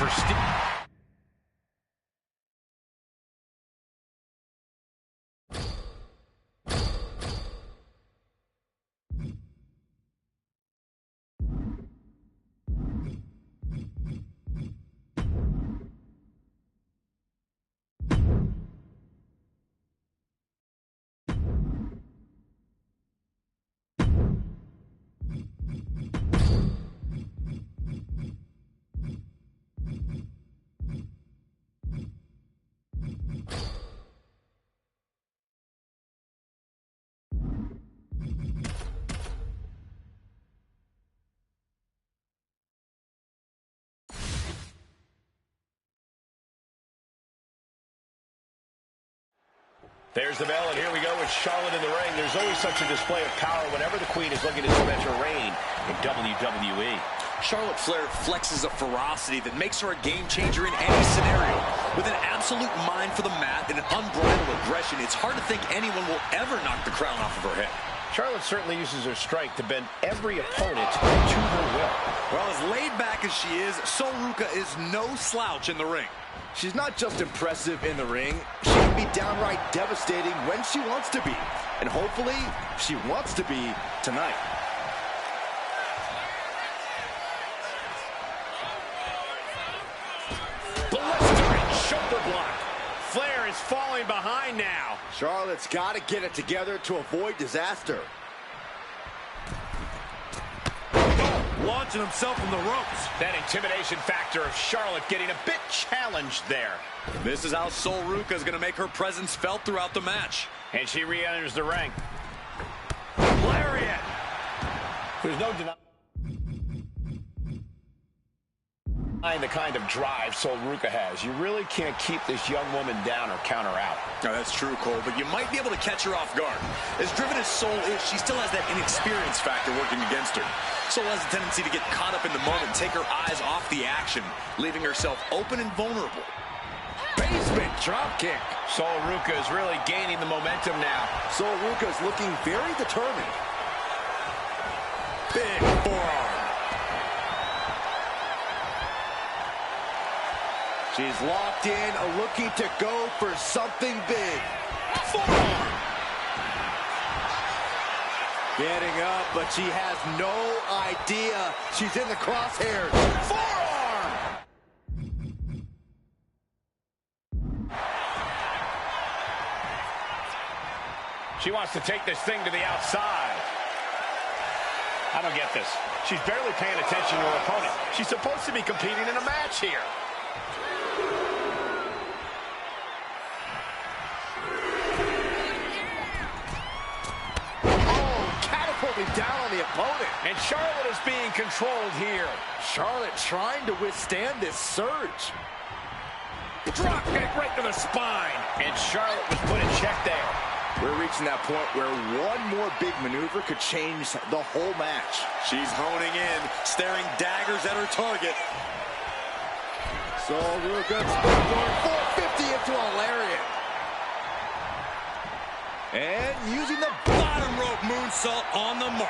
for Steve. There's the bell, and here we go with Charlotte in the ring. There's always such a display of power whenever the Queen is looking to cement her reign in WWE. Charlotte Flair flexes a ferocity that makes her a game changer in any scenario. With an absolute mind for the mat and an unbridled aggression, it's hard to think anyone will ever knock the crown off of her head. Charlotte certainly uses her strength to bend every opponent to her will. Well, as laid back as she is, Sol Ruca is no slouch in the ring. She's not just impressive in the ring, she can be downright devastating when she wants to be. And hopefully, she wants to be tonight. Blistering shoulder block. Flair is falling behind now. Charlotte's got to get it together to avoid disaster. Launching himself from the ropes. That intimidation factor of Charlotte getting a bit challenged there. This is how Sol Ruca is going to make her presence felt throughout the match. And she re-enters the ring. Lariat! There's no denying the kind of drive Sol Ruca has. You really can't keep this young woman down or count her out. No, that's true, Cole, but you might be able to catch her off guard. As driven as Sol is, she still has that inexperience factor working against her. Sol has a tendency to get caught up in the moment, take her eyes off the action, leaving herself open and vulnerable. Basement drop kick. Sol Ruca is really gaining the momentum now. Sol Ruca's looking very determined. Big forearm. She's locked in, looking to go for something big. Forearm. Getting up, but she has no idea she's in the crosshairs. Forearm! She wants to take this thing to the outside. I don't get this. She's barely paying attention to her opponent. She's supposed to be competing in a match here. Down on the opponent. And Charlotte is being controlled here. Charlotte trying to withstand this surge. Drop kick right to the spine. And Charlotte was put in check there. We're reaching that point where one more big maneuver could change the whole match. She's honing in, staring daggers at her target. Sol Ruca springboard 450 into a lariat. And using the bottom rope moonsault on the mark.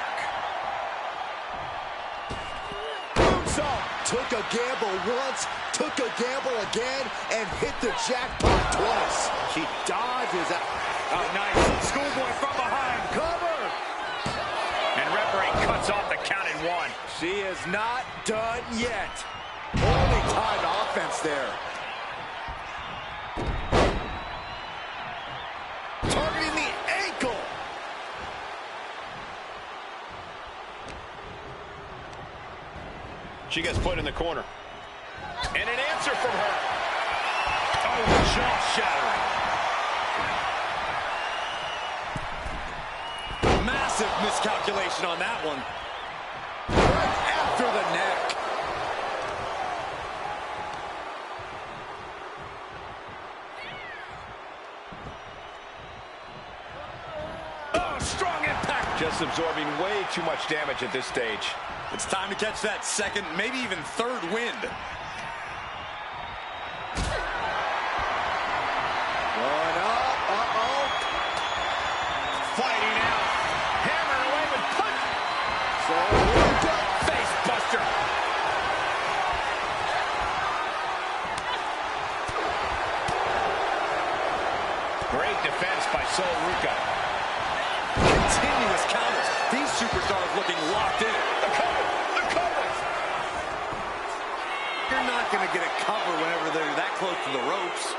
Moonsault. Took a gamble once, took a gamble again, and hit the jackpot twice. She dodges out. Oh, nice. Schoolboy from behind. Cover. And referee cuts off the count in one. She is not done yet. Only timed offense there. Targeting the ankle. She gets put in the corner. And an answer from her. Oh, jaw-shattering. Massive miscalculation on that one. Right after the neck. Oh, strong impact. Just absorbing way too much damage at this stage. It's time to catch that second, maybe even third wind. Going up, uh-oh. Fighting out. Hammering away with punch. So Ruca. Face buster. defense by Sol Ruca. Continuous counters. These superstars looking locked in. The cover! The cover! You're not going to get a cover whenever they're that close to the ropes.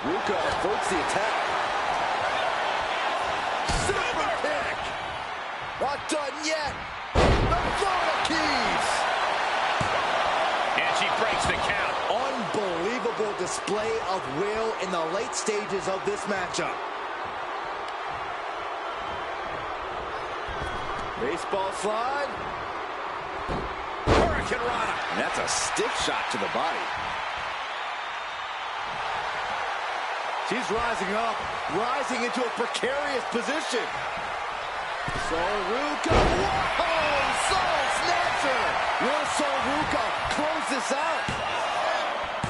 Ruca averts the attack. Super kick! Not done yet! The Florida Keys! And she breaks the count. Unbelievable display of will in the late stages of this matchup. Baseball slide. Hurricane Rana. And that's a stiff shot to the body. She's rising up, rising into a precarious position. Sol Ruca. Whoa! Sol Snatcher! Will Sol Ruca close this out?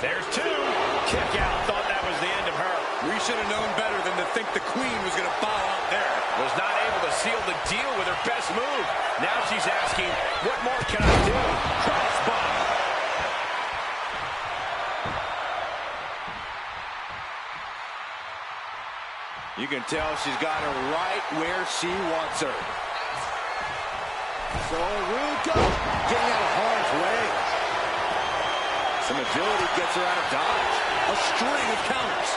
There's two. Kick out. Thought that was the end of her. We should have known better than to think the Queen was going to bow out there. Was not able to seal the deal with her best move. Now she's asking, what more can I do? Crossbody. You can tell she's got her right where she wants her. Sol Ruca getting out of harm's way. Some agility gets her out of dodge. A string of counters.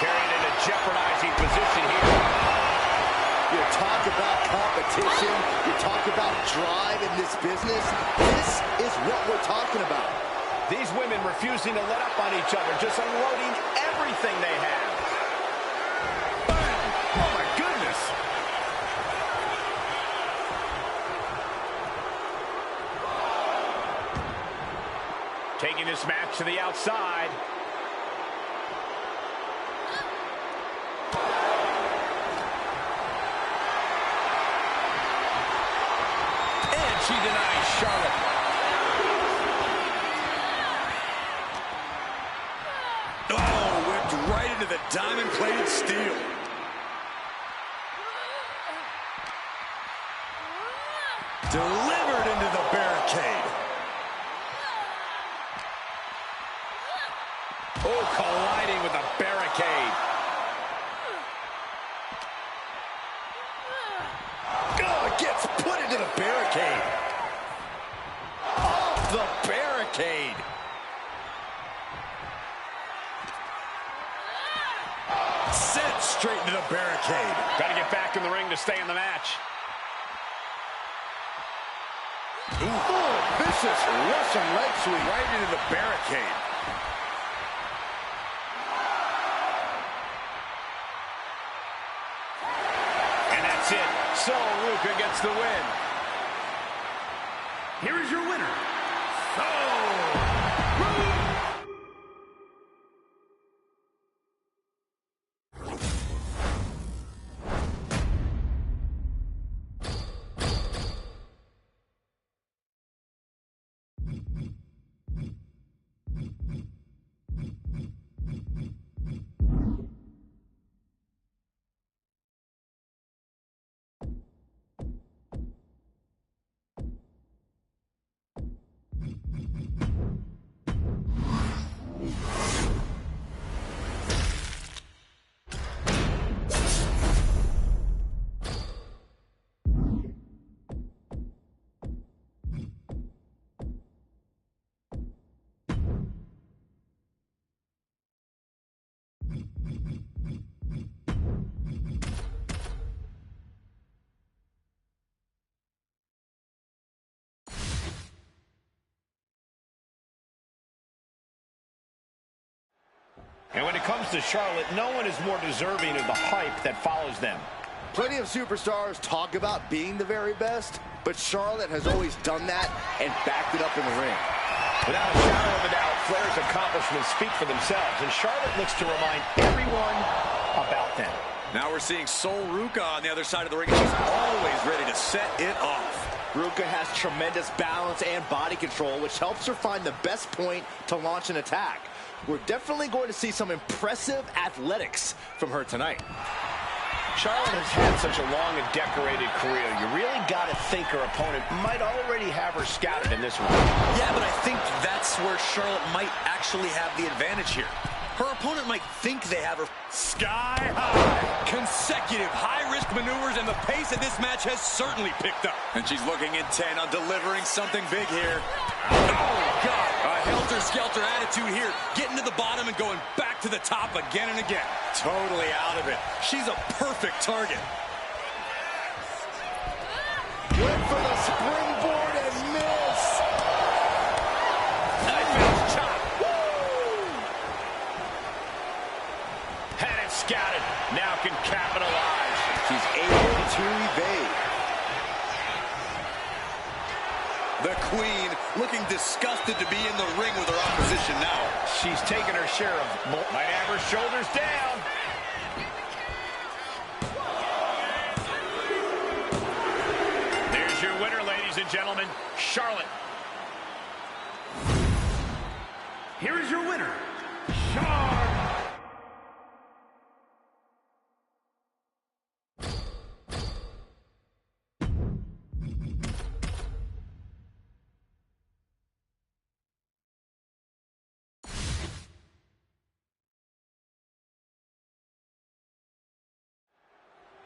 Carried in a jeopardizing position here. You talk about competition, you talk about drive in this business. This is what we're talking about. These women refusing to let up on each other, just unloading everything they have. Bam! Oh my goodness! Taking this match to the outside. And she denies Charlotte. Right into the diamond-plated steel. Delivered into the barricade. Oh, colliding with the barricade. Oh, it gets put into the barricade. Off the barricade. Sent straight into the barricade. Got to get back in the ring to stay in the match. Ooh, vicious Russian leg sweep. Right into the barricade. And that's it. Sol Ruca gets the win. Here is your winner, Sol And when it comes to Charlotte, no one is more deserving of the hype that follows them. Plenty of superstars talk about being the very best, but Charlotte has always done that and backed it up in the ring. Without a shadow of a doubt, Flair's accomplishments speak for themselves, and Charlotte looks to remind everyone about them. Now we're seeing Sol Ruca on the other side of the ring. She's always ready to set it off. Ruca has tremendous balance and body control, which helps her find the best point to launch an attack. We're definitely going to see some impressive athletics from her tonight. Charlotte has had such a long and decorated career. You really got to think her opponent might already have her scouted in this one. Yeah, but I think that's where Charlotte might actually have the advantage here. Her opponent might think they have her sky high. Consecutive high-risk maneuvers, and the pace of this match has certainly picked up. And she's looking intent on delivering something big here. Oh, God. A helter-skelter attitude here. Getting to the bottom and going back to the top again and again. Totally out of it. She's a perfect target. Went for the springboard and miss. Knife edge chop. Had it scouted. Now can capitalize. She's able to evade. The Queen looking disgusted to be in the ring with her opposition now. She's taken her share of... Might have her shoulders down. There's your winner, ladies and gentlemen, Charlotte. Here is your winner, Charlotte.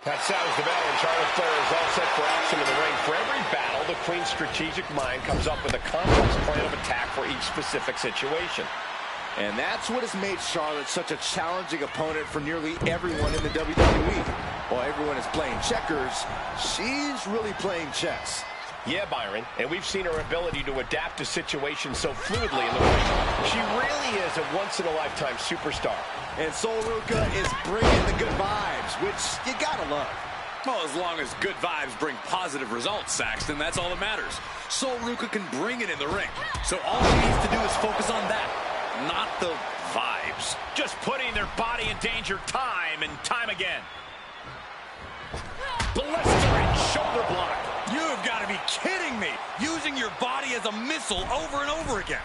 That sounds the bell, and Charlotte Flair is all set for action in the ring. For every battle, the Queen's strategic mind comes up with a complex plan of attack for each specific situation. And that's what has made Charlotte such a challenging opponent for nearly everyone in the WWE. While everyone is playing checkers, she's really playing chess. Yeah, Byron, and we've seen her ability to adapt to situations so fluidly in the ring. She really is a once-in-a-lifetime superstar. And Sol Ruca is bringing the good vibes, which you gotta love. Well, as long as good vibes bring positive results, Saxton, that's all that matters. Sol Ruca can bring it in the ring. So all she needs to do is focus on that, not the vibes. Just putting their body in danger time and time again. Blistering shoulder block. You have got to be kidding me. Using your body as a missile over and over again.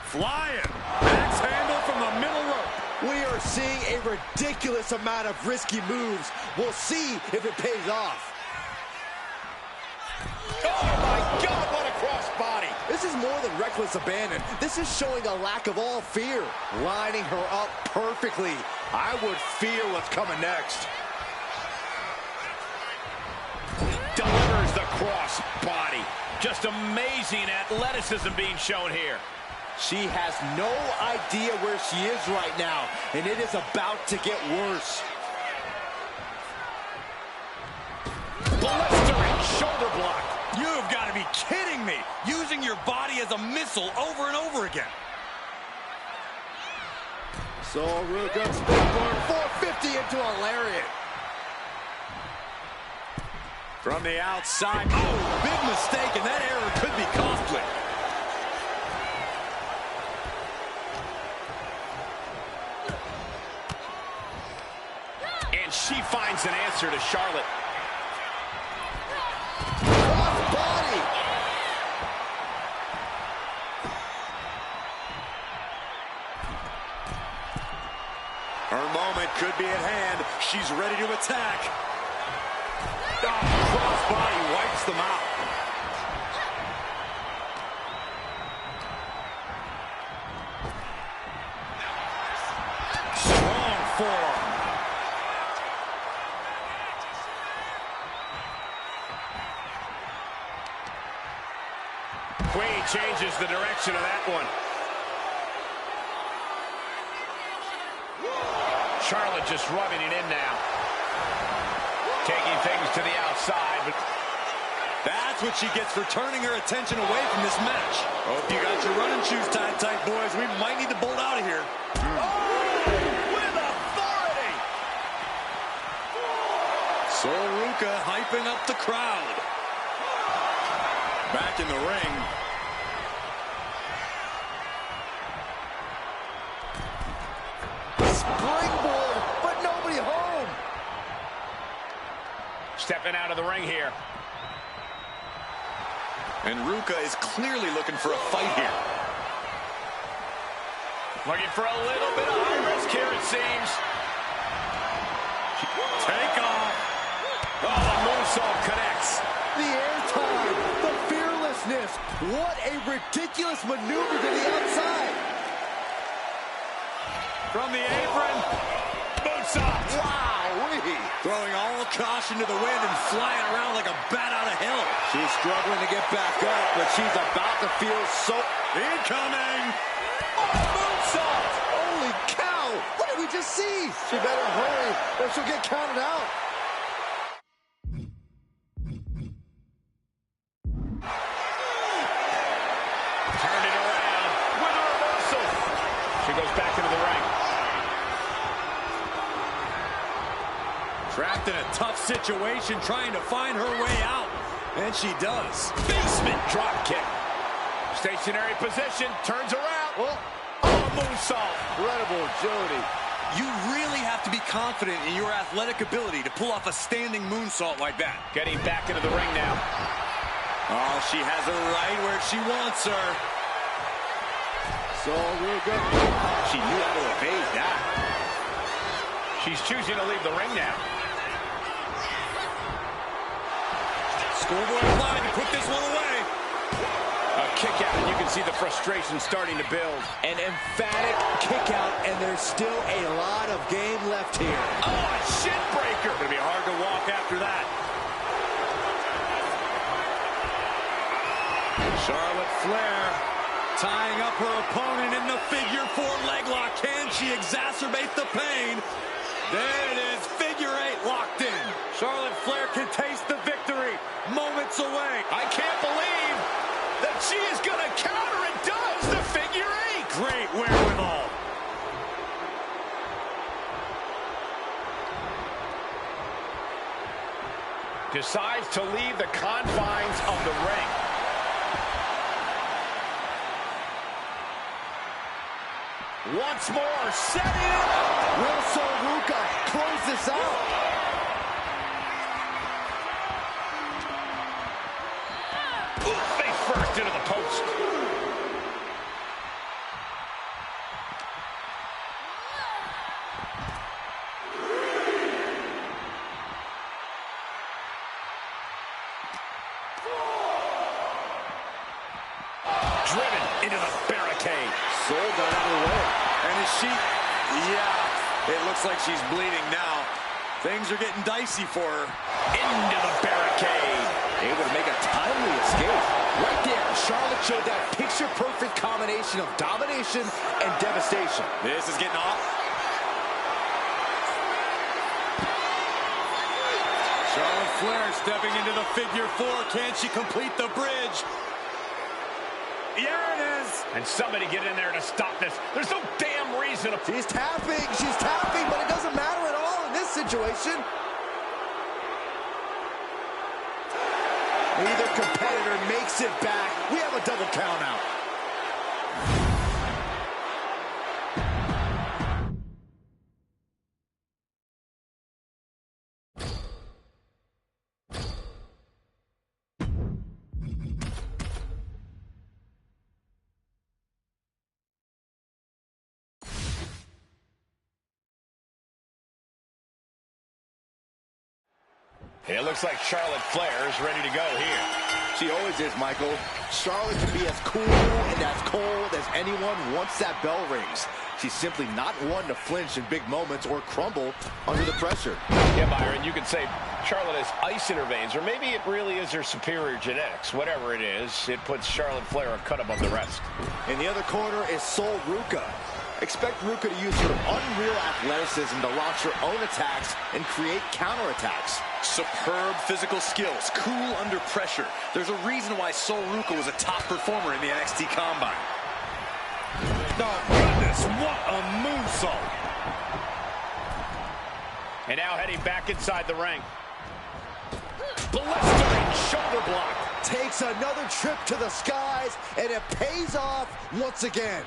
Flying. Axe handle from the middle rope. We are seeing a ridiculous amount of risky moves. We'll see if it pays off. Oh, my God, what a crossbody. This is more than reckless abandon. This is showing a lack of all fear. Lining her up perfectly. I would fear what's coming next. Delivers the cross body. Just amazing athleticism being shown here. She has no idea where she is right now, and it is about to get worse. Blistering shoulder block. You have got to be kidding me. Using your body as a missile over and over again. Sol Ruca springboard 450 into a lariat. From the outside. Oh, big mistake, and that error could be costly. And she finds an answer to Charlotte. Cross body. Her moment could be at hand. She's ready to attack. Crossbody wipes them out. Strong forearm. Queen changes the direction of that one. Charlotte just rubbing it in now. Taking things to the outside, but That's what she gets for turning her attention away from this match. Hope you got your running shoes tied tight, boys. We might need to bolt out of here. with authority. Sol Ruca hyping up the crowd. Back in the ring. Springboard, but nobody home. Stepping out of the ring here. And Ruca is clearly looking for a fight here. Looking for a little bit of high risk here, it seems. Take off. Oh, the moonsault connects. The airtime, the fearlessness. What a ridiculous maneuver to the outside. From the apron. Moonsault. Wow-wee. Throwing all caution to the wind and flying around like a bat out of hell. She's struggling to get back up, but she's about to feel so... Incoming. Oh, moonsault! Holy cow! What did we just see? She better hurry or she'll get counted out. Turned it around with a reversal. She goes back into the ring. Trapped in a tough situation, trying to find her way out. And she does. Basement drop kick. Stationary position, turns around. Oh, Moonsault. incredible agility. You really have to be confident in your athletic ability to pull off a standing moonsault like that. Getting back into the ring now. Oh, she has her right where she wants her. So real good. She knew how to evade that. She's choosing to leave the ring now. Schoolboy flying to put this one away. A kick out, and you can see the frustration starting to build. An emphatic kick out, and there's still a lot of game left here. Oh, a shin breaker. Gonna be hard to walk after that. Charlotte Flair tying up her opponent in the figure 4 leg lock. Can she exacerbate the pain? There it is, figure 8 locked in. Charlotte Flair can taste the victory moments away. I can't believe that she is going to counter and does the figure 8. Great wherewithal. Decides to leave the confines of the ring. Once more, set in. Will Soruka close this out? Face first into the post. Driven into the barricade. Soul got out of the way. And is she? Yeah, it looks like she's bleeding now. Things are getting dicey for her. Into the barricade. Able to make a timely escape. Right there, Charlotte showed that picture-perfect combination of domination and devastation. This is getting off. Charlotte Flair stepping into the figure 4. Can she complete the bridge? Yeah, it is. And somebody get in there to stop this. There's no damn reason to... She's tapping, but it doesn't matter at all in this situation. Neither competitor makes it back. We have a double count out. It looks like Charlotte Flair is ready to go here. She always is, Michael. Charlotte can be as cool and as cold as anyone once that bell rings. She's simply not one to flinch in big moments or crumble under the pressure. Yeah, Byron, you could say Charlotte has ice in her veins, or maybe it really is her superior genetics. Whatever it is, it puts Charlotte Flair a cut above the rest. In the other corner is Sol Ruka. Expect Ruka to use her unreal athleticism to launch her own attacks and create counterattacks. Superb physical skills, cool under pressure. There's a reason why Sol Ruka was a top performer in the NXT Combine. Oh, goodness, what a moonsault. And now heading back inside the ring. Blistering shoulder block. Takes another trip to the skies, and it pays off once again.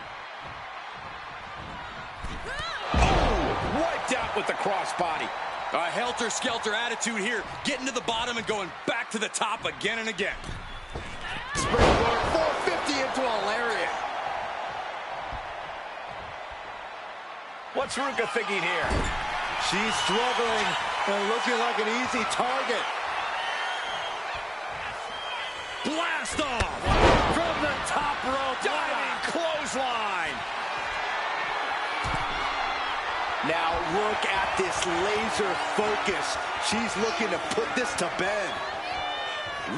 Oh, wiped out with the crossbody. A helter-skelter attitude here, getting to the bottom and going back to the top again and again. Springboard 450 into a lariat. What's Ruka thinking here? She's struggling, And looking like an easy target. Blast off from the top rope. Diving clothesline. Now look at this laser focus. She's looking to put this to bed.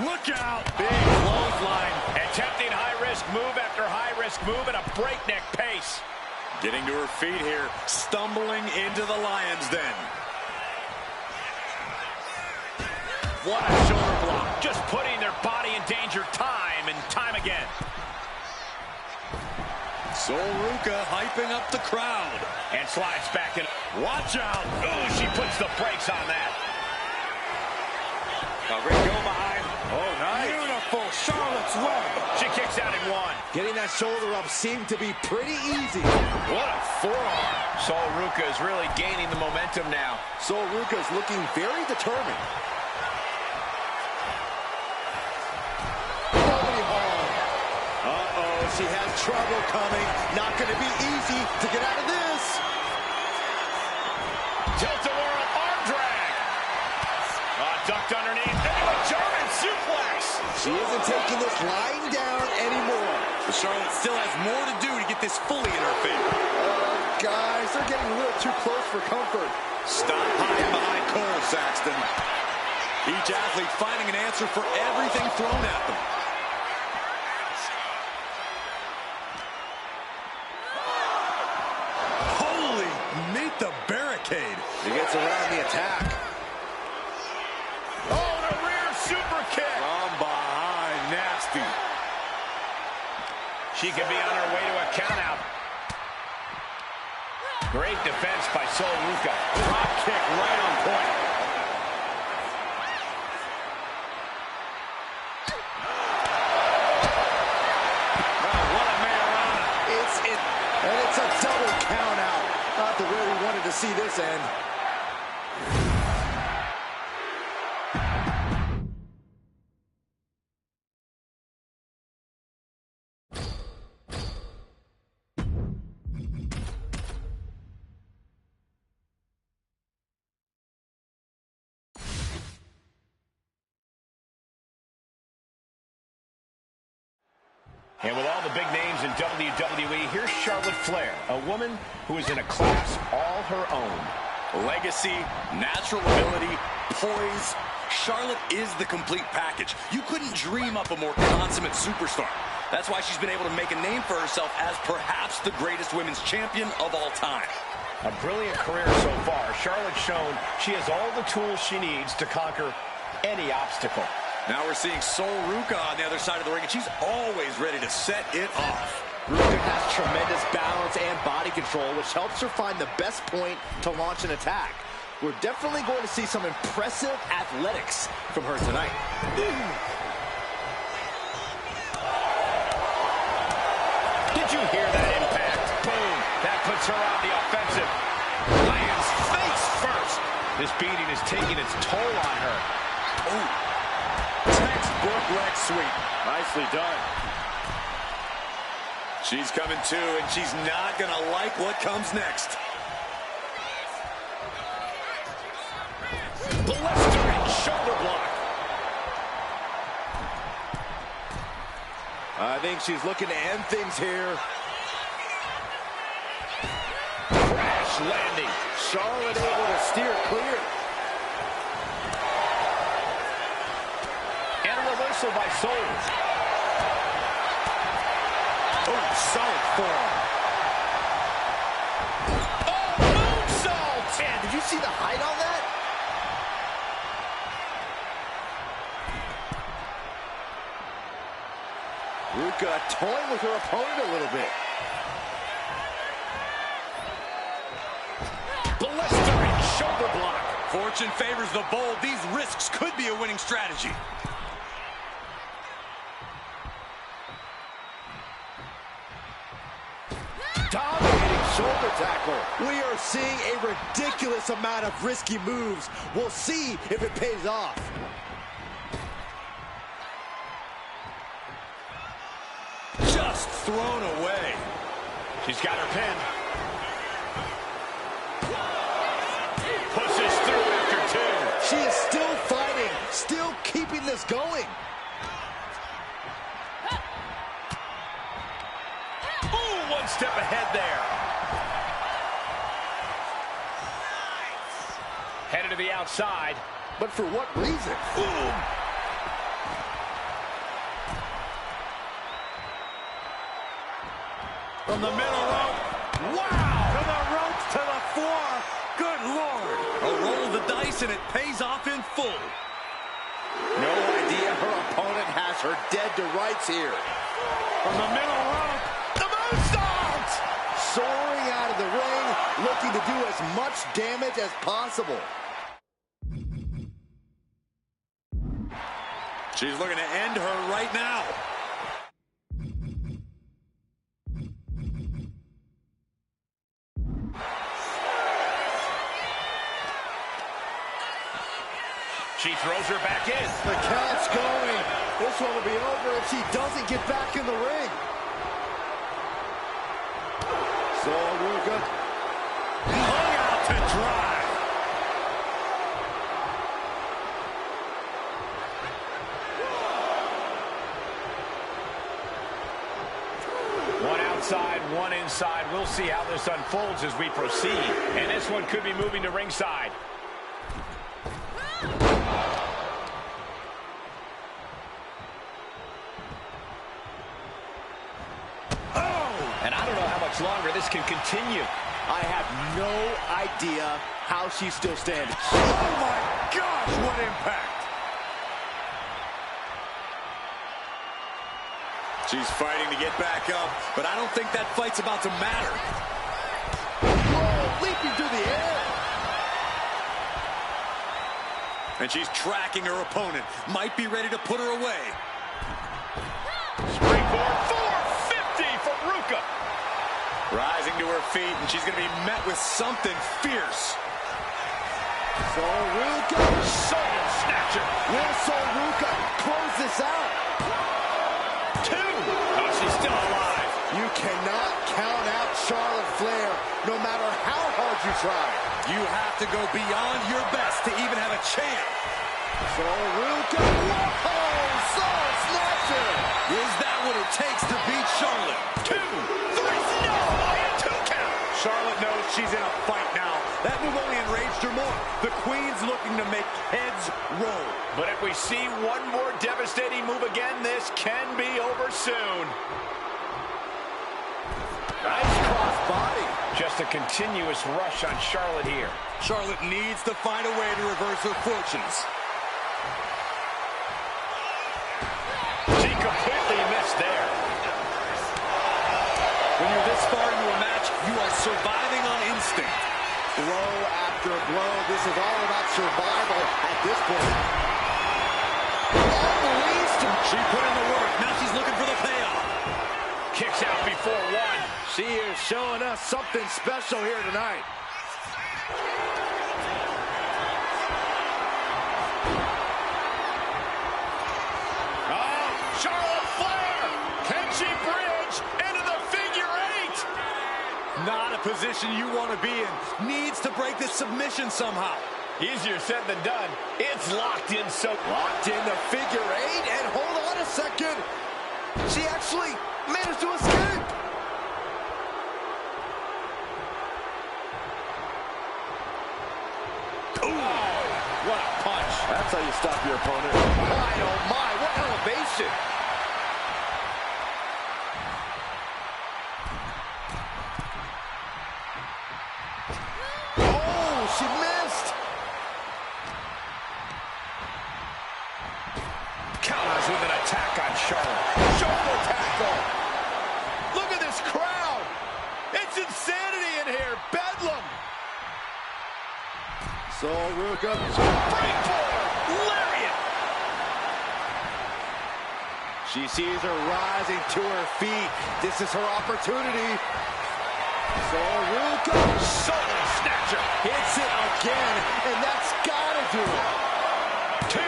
Look out. Big clothesline. Attempting high-risk move after high-risk move at a breakneck pace. Getting to her feet here, stumbling into the lion's den. What a shoulder block. Just putting their body in danger time and time again. Sol Ruca hyping up the crowd. And slides back in. Watch out. Ooh, she puts the brakes on that. A great go behind. Oh, nice. Beautiful Charlotte's Web. She kicks out in one. Getting that shoulder up seemed to be pretty easy. What a forearm. Sol Ruca is really gaining the momentum now. Sol Ruca is looking very determined. Uh-oh, she has trouble coming. Not going to be easy to get out of this. Tilt-a-whirl arm drag. Ducked underneath. Into a German suplex. She isn't taking this lying down anymore. But Charlotte still has more to do to get this fully in her favor. Guys, they're getting a little too close for comfort. Stop hiding behind Cole, Saxton. Each athlete finding an answer for everything thrown at them. Holy, meet the barricade. He gets around the attack. Oh, the rear super kick. From behind, nasty. She could be on her way to a countout. Great defense by Sol Ruca. Drop kick right on point. And it's a double count out. Not the way we wanted to see this end. And with all the big names in WWE, here's Charlotte Flair, a woman who is in a class all her own. Legacy, natural ability, poise. Charlotte is the complete package. You couldn't dream up a more consummate superstar. That's why she's been able to make a name for herself as perhaps the greatest women's champion of all time. A brilliant career so far. Charlotte's shown she has all the tools she needs to conquer any obstacle. Now we're seeing Sol Ruca on the other side of the ring, and she's always ready to set it off. Ruca has tremendous balance and body control, which helps her find the best point to launch an attack. We're definitely going to see some impressive athletics from her tonight. Did you hear that impact? Boom. That puts her on the offensive. Lands face first. This beating is taking its toll on her. Ooh. Textbook leg sweep. Nicely done. She's coming to, and she's not going to like what comes next. Blistering shoulder block. I think she's looking to end things here. Crash landing. Charlotte able to steer clear. And a reversal by Sol. Oh, solid form. Oh, moonsault! Man, did you see the height on that? Ruca toying with her opponent a little bit. Blistering shoulder block. Fortune favors the bold. These risks could be a winning strategy. Dominating shoulder tackle. We are seeing a ridiculous amount of risky moves. We'll see if it pays off. Just thrown away. She's got her pinned. Pushes through after two. She is still fighting, still keeping this going. Ooh, one step ahead there. Headed to the outside. But for what reason? Ooh. From the middle rope. Wow! To the ropes, to the floor. Good Lord. A roll of the dice, and it pays off in full. No idea her opponent has her dead to rights here. From the middle rope. The moonsault! Soaring out of the ring, looking to do as much damage as possible. She's looking to end her right now. She throws her back in. The count's going. This one will be over if she doesn't get back in the ring. So Ruka Hung out to dry. One outside, one inside. We'll see how this unfolds as we proceed. And this one could be moving to ringside. And I don't know how much longer this can continue. I have no idea how she's still standing. Oh my gosh, what impact. She's fighting to get back up, but I don't think that fight's about to matter. Whoa, leaping through the air. And she's tracking her opponent. Might be ready to put her away. Springboard 450 from Ruka. Rising to her feet, and she's going to be met with something fierce. So Ruka. Soul snatcher. Will So Ruka close this out? 2. Oh, she's still alive. You cannot count out Charlotte Flair, no matter how hard you try. You have to go beyond your best to even have a chance. So Ruka. Whoa! Soul snatcher. Is that what it takes to beat Charlotte? 2, 3, no, and 2 count. Charlotte knows she's in a fight now. That move only enraged her more. The Queen's looking to make heads roll. But if we see one more devastating move again, this can be over soon. Nice cross body. Just a continuous rush on Charlotte here. Charlotte needs to find a way to reverse her fortunes. She completely missed there. When you're this far into a match, you are surviving on instinct. Blow after blow. This is all about survival at this point. Unleashed. She put in the work. Now she's looking for the payoff. Kicks out before 1. She is showing us something special here tonight. Oh, Charlotte Flair! Can she bridge into the figure 8? Not a position you want to be in. Needs to break this submission somehow. Easier said than done. It's locked in so... Locked in the figure 8, and hold on a second. She actually managed to escape. What a punch. That's how you stop your opponent. My, oh my, what elevation. Oh, she missed. Counters with an attack on Charlotte. Shoulder tackle. Look at this crowd. It's insanity in here. Bedlam. So Ruka. Springboard. Lariat. She sees her rising to her feet. This is her opportunity. So Ruka. Soul snatcher. Hits it again, and that's gotta do it. 2.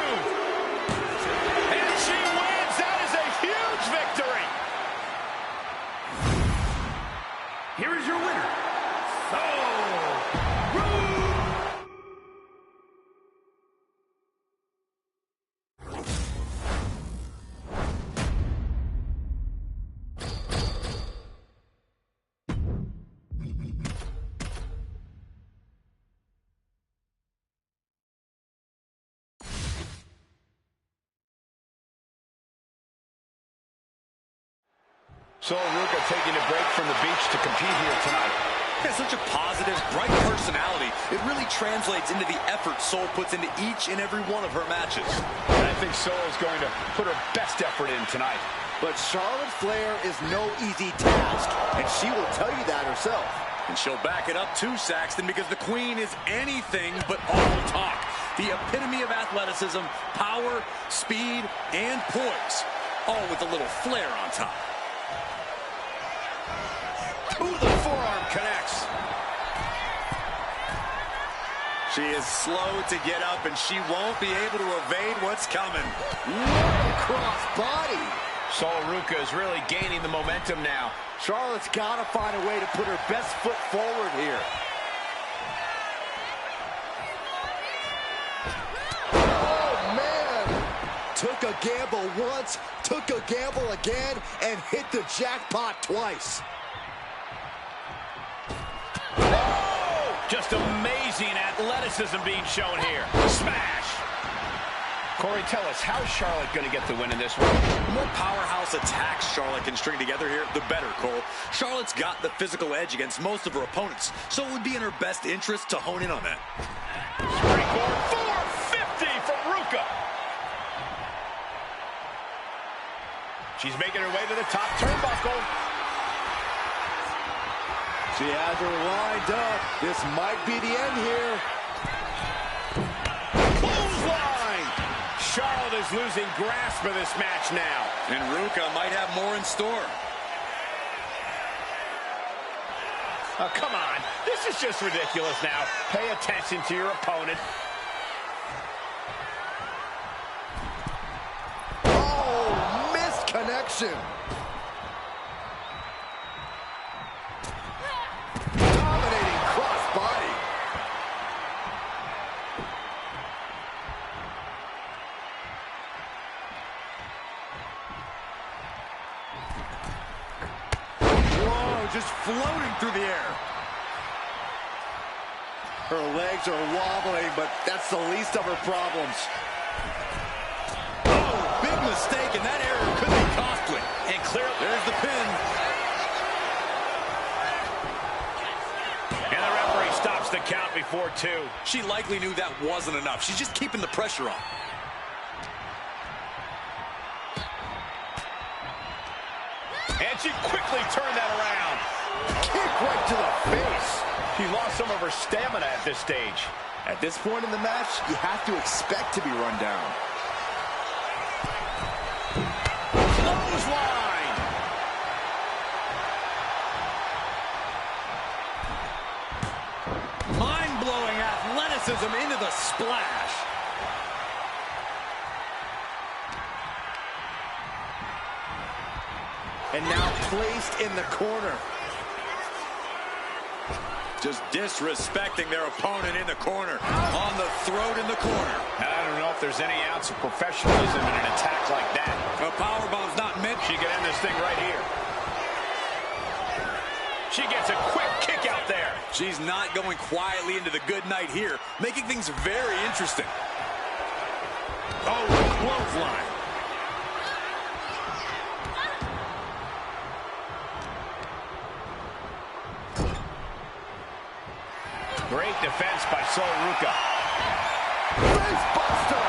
And she wins. That is a huge victory. Here is your winner, So Ruka taking a break from the beach to compete here tonight. Has such a positive, bright personality. It really translates into the effort Sol puts into each and every one of her matches. And I think Sol is going to put her best effort in tonight. But Charlotte Flair is no easy task, and she will tell you that herself. And she'll back it up too, Saxton, because the Queen is anything but all talk. The epitome of athleticism, power, speed, and poise. All with a little flair on top. To the forearm connects. She is slow to get up, and she won't be able to evade what's coming. Cross body. Sol Ruka is really gaining the momentum now. Charlotte's got to find a way to put her best foot forward here. Oh, man. Took a gamble once, took a gamble again, and hit the jackpot twice. Oh! Just amazing athleticism being shown here. Smash! Corey, tell us, how's Charlotte going to get the win in this one? The more powerhouse attacks Charlotte can string together here, the better, Cole. Charlotte's got the physical edge against most of her opponents, so it would be in her best interest to hone in on that. Springboard 450 from Ruka. She's making her way to the top turnbuckle. She has her lined up. This might be the end here. Clothesline! Charlotte is losing grasp of this match now. And Ruka might have more in store. Oh, come on. This is just ridiculous now. Pay attention to your opponent. Oh, missed connection. Dominating crossbody. Whoa, just floating through the air. Her legs are wobbling, but that's the least of her problems. Oh, big mistake, and that error could be costly. And clearly, There's the pin. and the referee stops the count before 2. She likely knew that wasn't enough. She's just keeping the pressure on. And she quickly turned that around. Kick right to the face. She lost some of her stamina at this stage. At this point in the match, you have to expect to be run down. Clothesline! Mind-blowing athleticism into the splash. And now placed in the corner. Just disrespecting their opponent in the corner. On the throat in the corner. I don't know if there's any ounce of professionalism in an attack like that. A powerbomb's not meant. She can end this thing right here. She gets a quick kick out there. She's not going quietly into the good night here, making things very interesting. Oh, clothesline. Great defense by Sol Ruka. Face buster.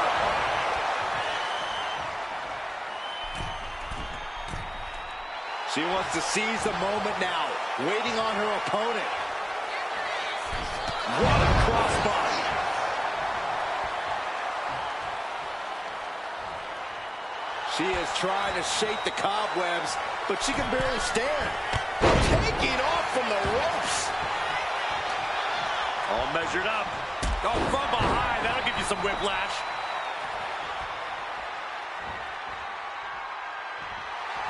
She wants to seize the moment now, waiting on her opponent. What a crossbody. She is trying to shake the cobwebs, but she can barely stand. Taking off from the ropes. All measured up. Oh, from behind. That'll give you some whiplash.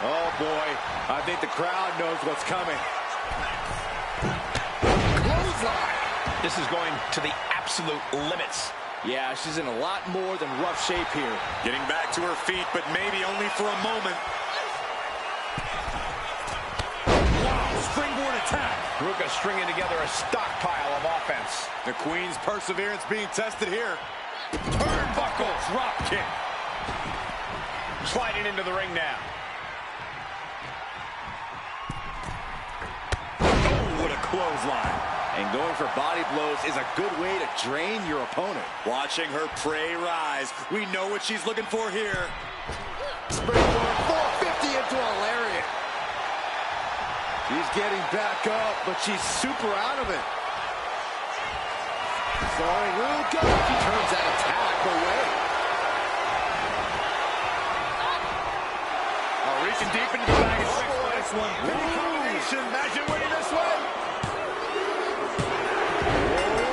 Oh, boy. I think the crowd knows what's coming. Clothesline. This is going to the absolute limits. Yeah, she's in a lot more than rough shape here. Getting back to her feet, but maybe only for a moment. Wow, springboard attack. Ruka stringing together a stockpile of offense. The Queen's perseverance being tested here. Turnbuckle drop kick. Sliding into the ring now. clothesline. And going for body blows is a good way to drain your opponent. Watching her prey rise. We know what she's looking for here. Springboard 450 into a lariat. She's getting back up, but she's super out of it. So Ruka, she turns that attack away. Reaching deep into the bag. This one. Combination. Imagine winning this way.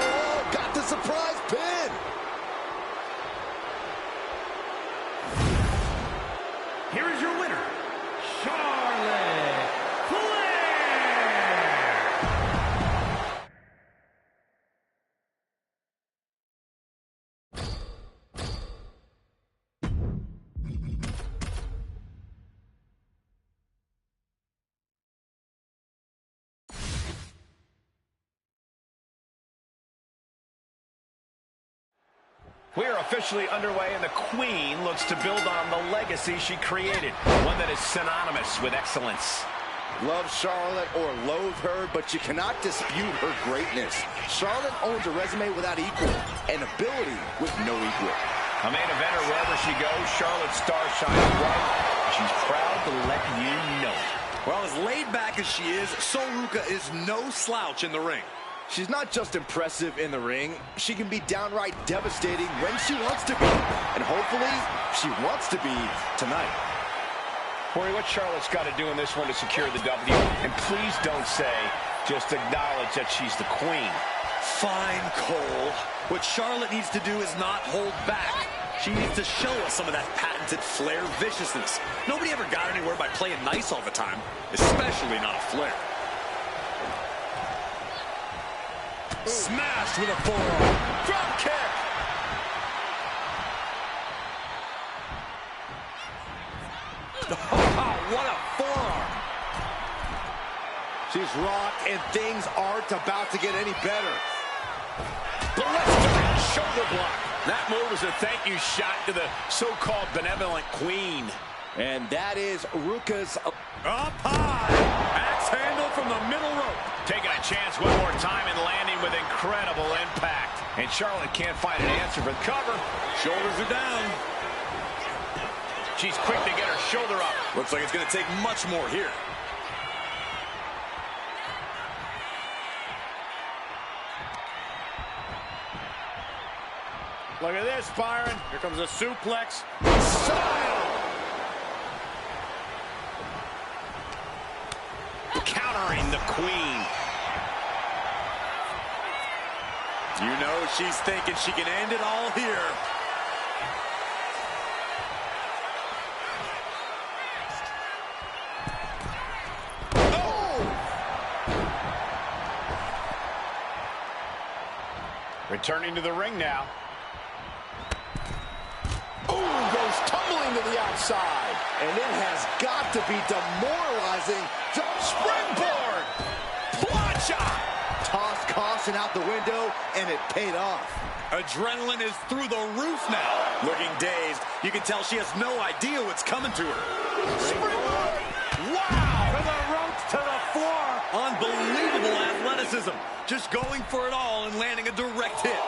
Oh, got the surprise pin. Here is your winner, Charlotte Flair. We are officially underway, and the Queen looks to build on the legacy she created, one that is synonymous with excellence. Love Charlotte or loathe her, but you cannot dispute her greatness. Charlotte owns a resume without equal, and ability with no equal. A main eventer wherever she goes, Charlotte's star shines bright. She's proud to let you know it. Well, as laid back as she is, Ruka is no slouch in the ring. She's not just impressive in the ring, she can be downright devastating when she wants to be. And hopefully, she wants to be tonight. Corey, what Charlotte's got to do in this one to secure the W? And please don't say, just acknowledge that she's the Queen. Fine, Cole. What Charlotte needs to do is not hold back. She needs to show us some of that patented Flair viciousness. Nobody ever got anywhere by playing nice all the time, especially not a Flair. Smashed with a forearm. Drop kick. What a forearm. She's rocked, and things aren't about to get any better. Blistering shoulder block. That move is a thank you shot to the so-called benevolent Queen. And that is Ruka's. Up high. Axe handle from the middle rope. Taking a chance one more time and landing with incredible impact. And Charlotte can't find an answer for the cover. Shoulders are down. She's quick to get her shoulder up. Looks like it's going to take much more here. Look at this, Byron. Here comes a suplex. Countering the Queen. You know she's thinking she can end it all here. Oh! Returning to the ring now. Ooh, goes tumbling to the outside. And it has got to be demoralizing. Springboard! Plancha! Tossed caution out the window, and it paid off. Adrenaline is through the roof now. Looking dazed, you can tell she has no idea what's coming to her. Springboard! Wow! To the ropes, to the floor. Unbelievable athleticism. Just going for it all and landing a direct hit.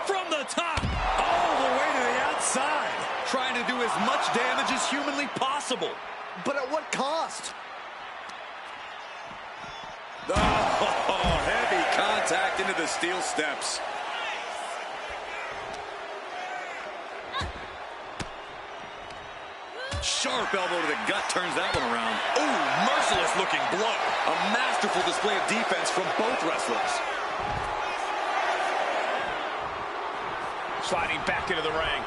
From the top, all the way to the outside. Trying to do as much damage as humanly possible. But at what cost? Oh, heavy contact into the steel steps. Sharp elbow to the gut turns that one around. Ooh, merciless looking blow. A masterful display of defense from both wrestlers. Sliding back into the ring.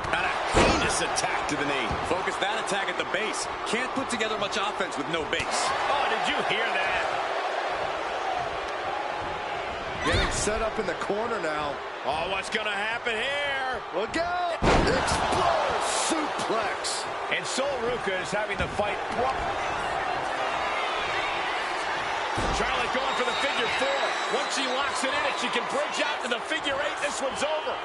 And a heinous attack to the knee. Focus that attack at the base. Can't put together much offense with no base. Oh, did you hear that? Getting set up in the corner now. Oh, what's going to happen here? Look out! Explode suplex. And Ruka is having the fight. Charlotte going for the figure four. Once she locks it in, if she can bridge out to the figure eight, this one's over.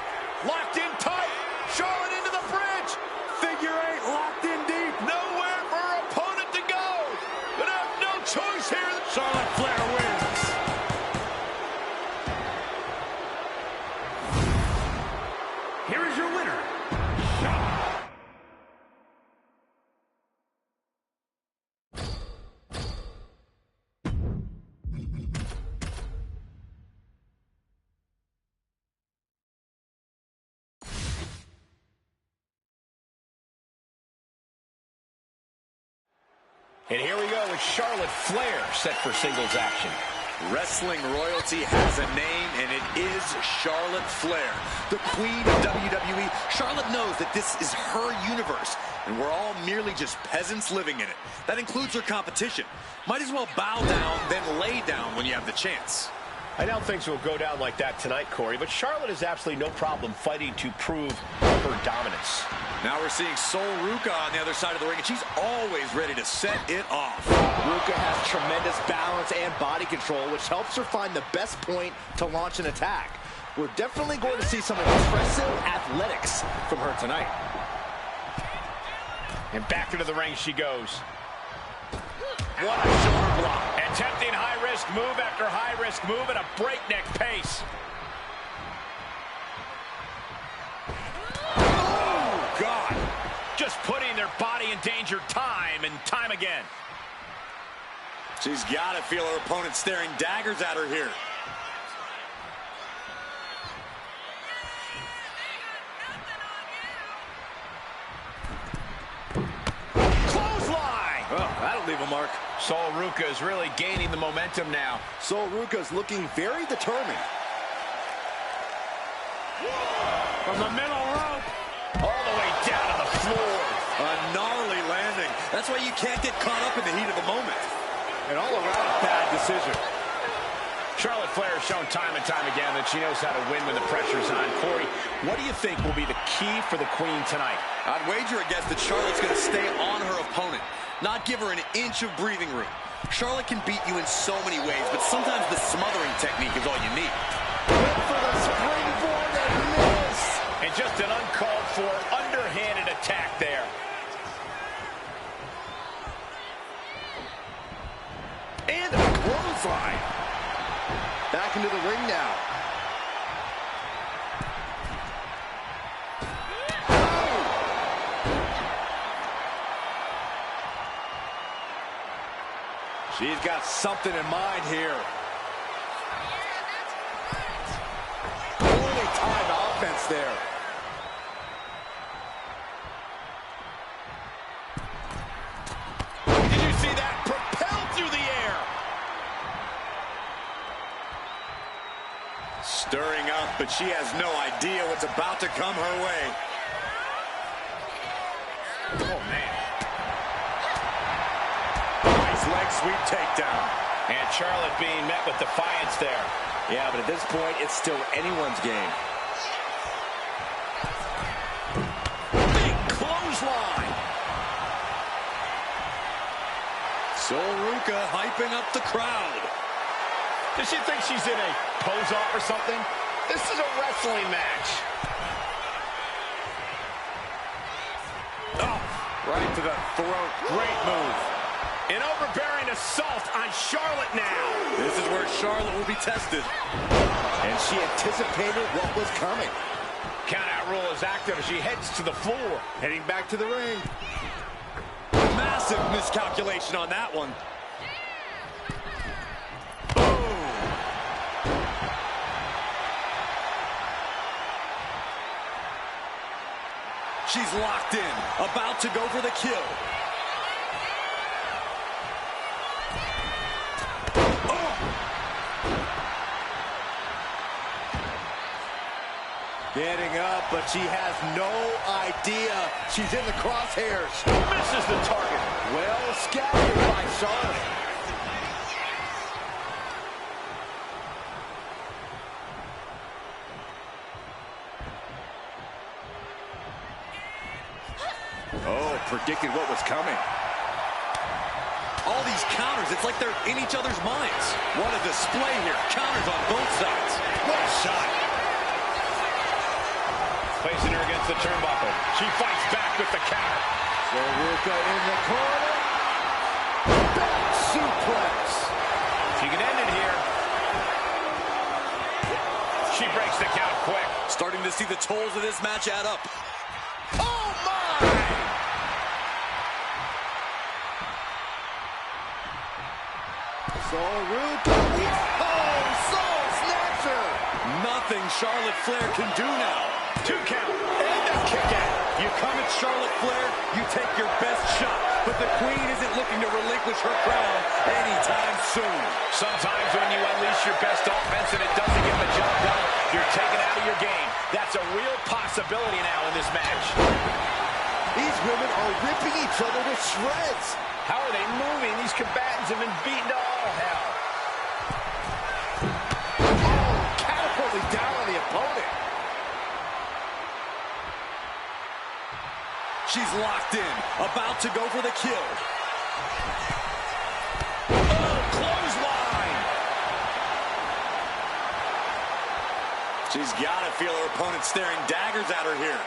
Locked in tight. Charlotte into the bridge. Figure eight locked in deep. Nowhere for her opponent to go. Gonna have no choice here. Charlotte Flair wins. Here is your winner, Charlotte. And here we go with Charlotte Flair set for singles action. Wrestling royalty has a name, and it is Charlotte Flair, the queen of WWE. Charlotte knows that this is her universe, and we're all merely just peasants living in it. That includes her competition. Might as well bow down, then lay down when you have the chance. I doubt things will go down like that tonight, Corey, but Charlotte has absolutely no problem fighting to prove her dominance. Now we're seeing Sol Ruca on the other side of the ring, and she's always ready to set it off. Ruca has tremendous balance and body control, which helps her find the best point to launch an attack. We're definitely going to see some impressive athletics from her tonight. And back into the ring she goes. What a shoulder block. Attempting high-risk move after high-risk move at a breakneck pace. Oh, God. Just putting their body in danger time and time again. She's got to feel her opponent staring daggers at her here. Clothesline! Oh, that'll leave a mark. Sol Ruca is really gaining the momentum now. Sol Ruca's looking very determined. From the middle rope. All the way down to the floor. A gnarly landing. That's why you can't get caught up in the heat of the moment. An all-around bad decision. Charlotte Flair has shown time and time again that she knows how to win when the pressure's on. Corey, what do you think will be the key for the Queen tonight? I'd wager against that Charlotte's going to stay on her opponent, not give her an inch of breathing room. Charlotte can beat you in so many ways, but sometimes the smothering technique is all you need. Went for the springboard and miss. And just an uncalled for, underhanded attack there. And a clothesline. Back into the ring now. She's got something in mind here. Poorly timed offense there. Did you see that? Propelled through the air. Stirring up, but she has no idea what's about to come her way. Oh, man. Nice leg sweep takedown. And Charlotte being met with defiance there. Yeah, but at this point, it's still anyone's game. Big clothesline. Sol Ruca hyping up the crowd. Does she think she's in a pose-off or something? This is a wrestling match. Oh, Right to the throat. Great move. an overbearing assault on Charlotte now. This is where Charlotte will be tested. And she anticipated what was coming. Countout rule is active as she heads to the floor. Heading back to the ring. Massive miscalculation on that one. She's locked in, about to go for the kill. Getting up, but she has no idea she's in the crosshairs. Misses the target. Well scattered by Charlotte. Oh, predicted what was coming. All these counters, it's like they're in each other's minds. What a display here. Counters on both sides. What a shot. Placing her against the turnbuckle. She fights back with the counter. So Ruca in the corner. Back suplex. She can end it here. She breaks the count quick. Starting to see the tolls of this match add up. Oh, my! Soul Ruka. Oh, Soul Snatcher. Nothing Charlotte Flair can do now. 2 count. And a kick out. You come at Charlotte Flair, you take your best shot. But the Queen isn't looking to relinquish her crown anytime soon. Sometimes when you unleash your best offense and it doesn't get the job done, you're taken out of your game. That's a real possibility now in this match. These women are ripping each other to shreds. How are they moving? These combatants have been beaten to all hell. Oh, catapulting down on the opponent. She's locked in, about to go for the kill. Oh, clothesline. She's got to feel her opponent staring daggers at her here.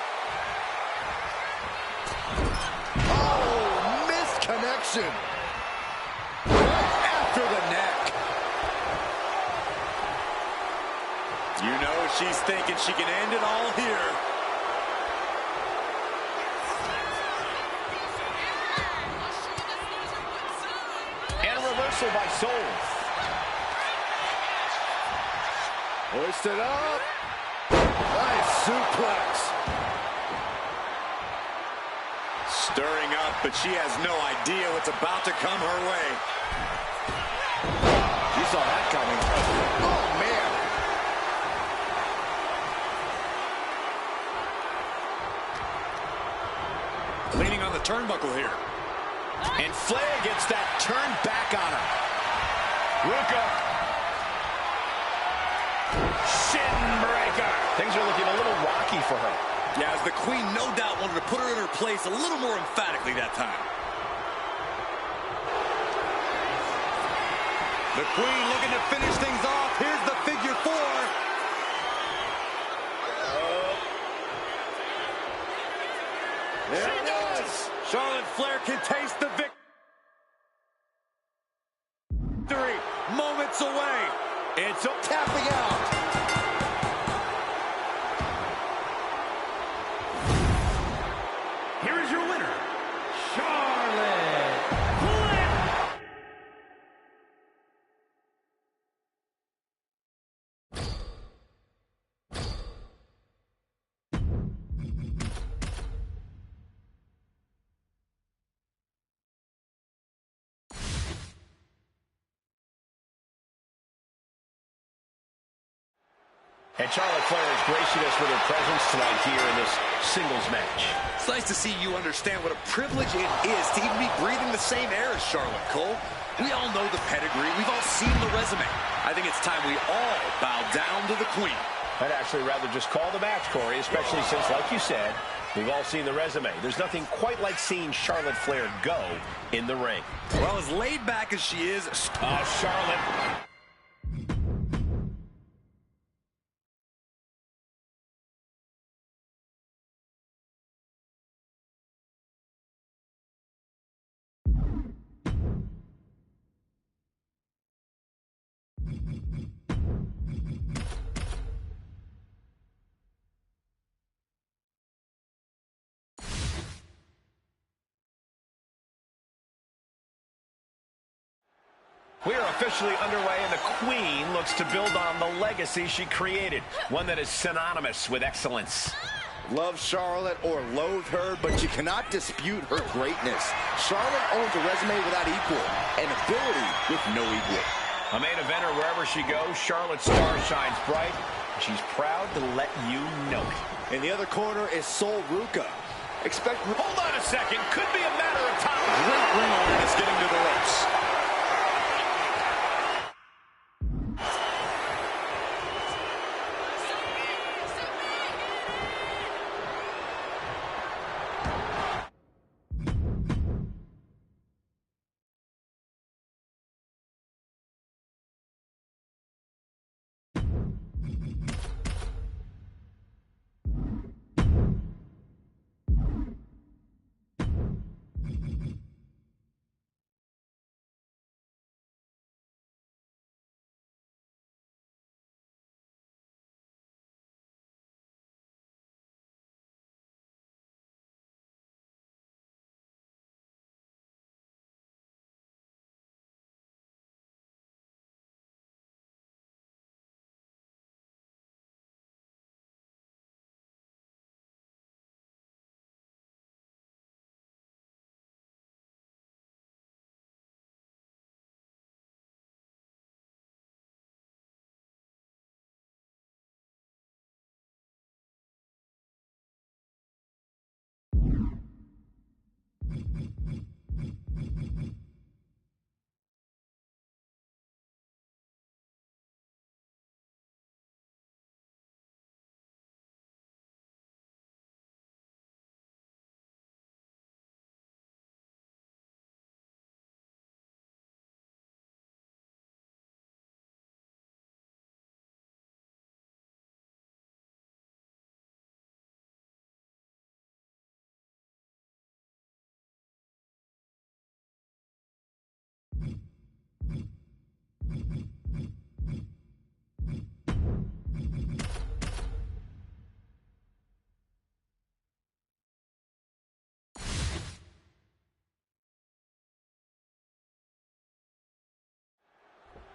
Oh, missed connection. Right after the neck. You know she's thinking she can end it all here. By Soul. Hoisted up. Nice suplex. Stirring up, but she has no idea what's about to come her way. You saw that coming. Oh, man. Leaning on the turnbuckle here. And Flair gets that turned back on her. Ruka. Shin breaker. Things are looking a little rocky for her. Yeah, as the Queen no doubt wanted to put her in her place a little more emphatically that time. The Queen looking to finish things off. Here's the figure 4. There it is. Charlotte Flair can taste the victory. Moments away. It's a tapping out. Here is your winner, Charlotte Flair. And Charlotte Flair is gracing us with her presence tonight here in this singles match. It's nice to see you understand what a privilege it is to even be breathing the same air as Charlotte, Cole. We all know the pedigree. We've all seen the resume. I think it's time we all bow down to the Queen. I'd actually rather just call the match, Corey, especially since, like you said, we've all seen the resume. There's nothing quite like seeing Charlotte Flair go in the ring. Well, as laid back as she is, Charlotte. We are officially underway, and the Queen looks to build on the legacy she created, one that is synonymous with excellence. Love Charlotte or loathe her, but you cannot dispute her greatness. Charlotte owns a resume without equal, and ability with no equal. A main eventer wherever she goes, Charlotte's star shines bright, and she's proud to let you know it. In the other corner is Soul Ruka. Hold on a second, could be a matter of time. great ring awareness getting to the ropes.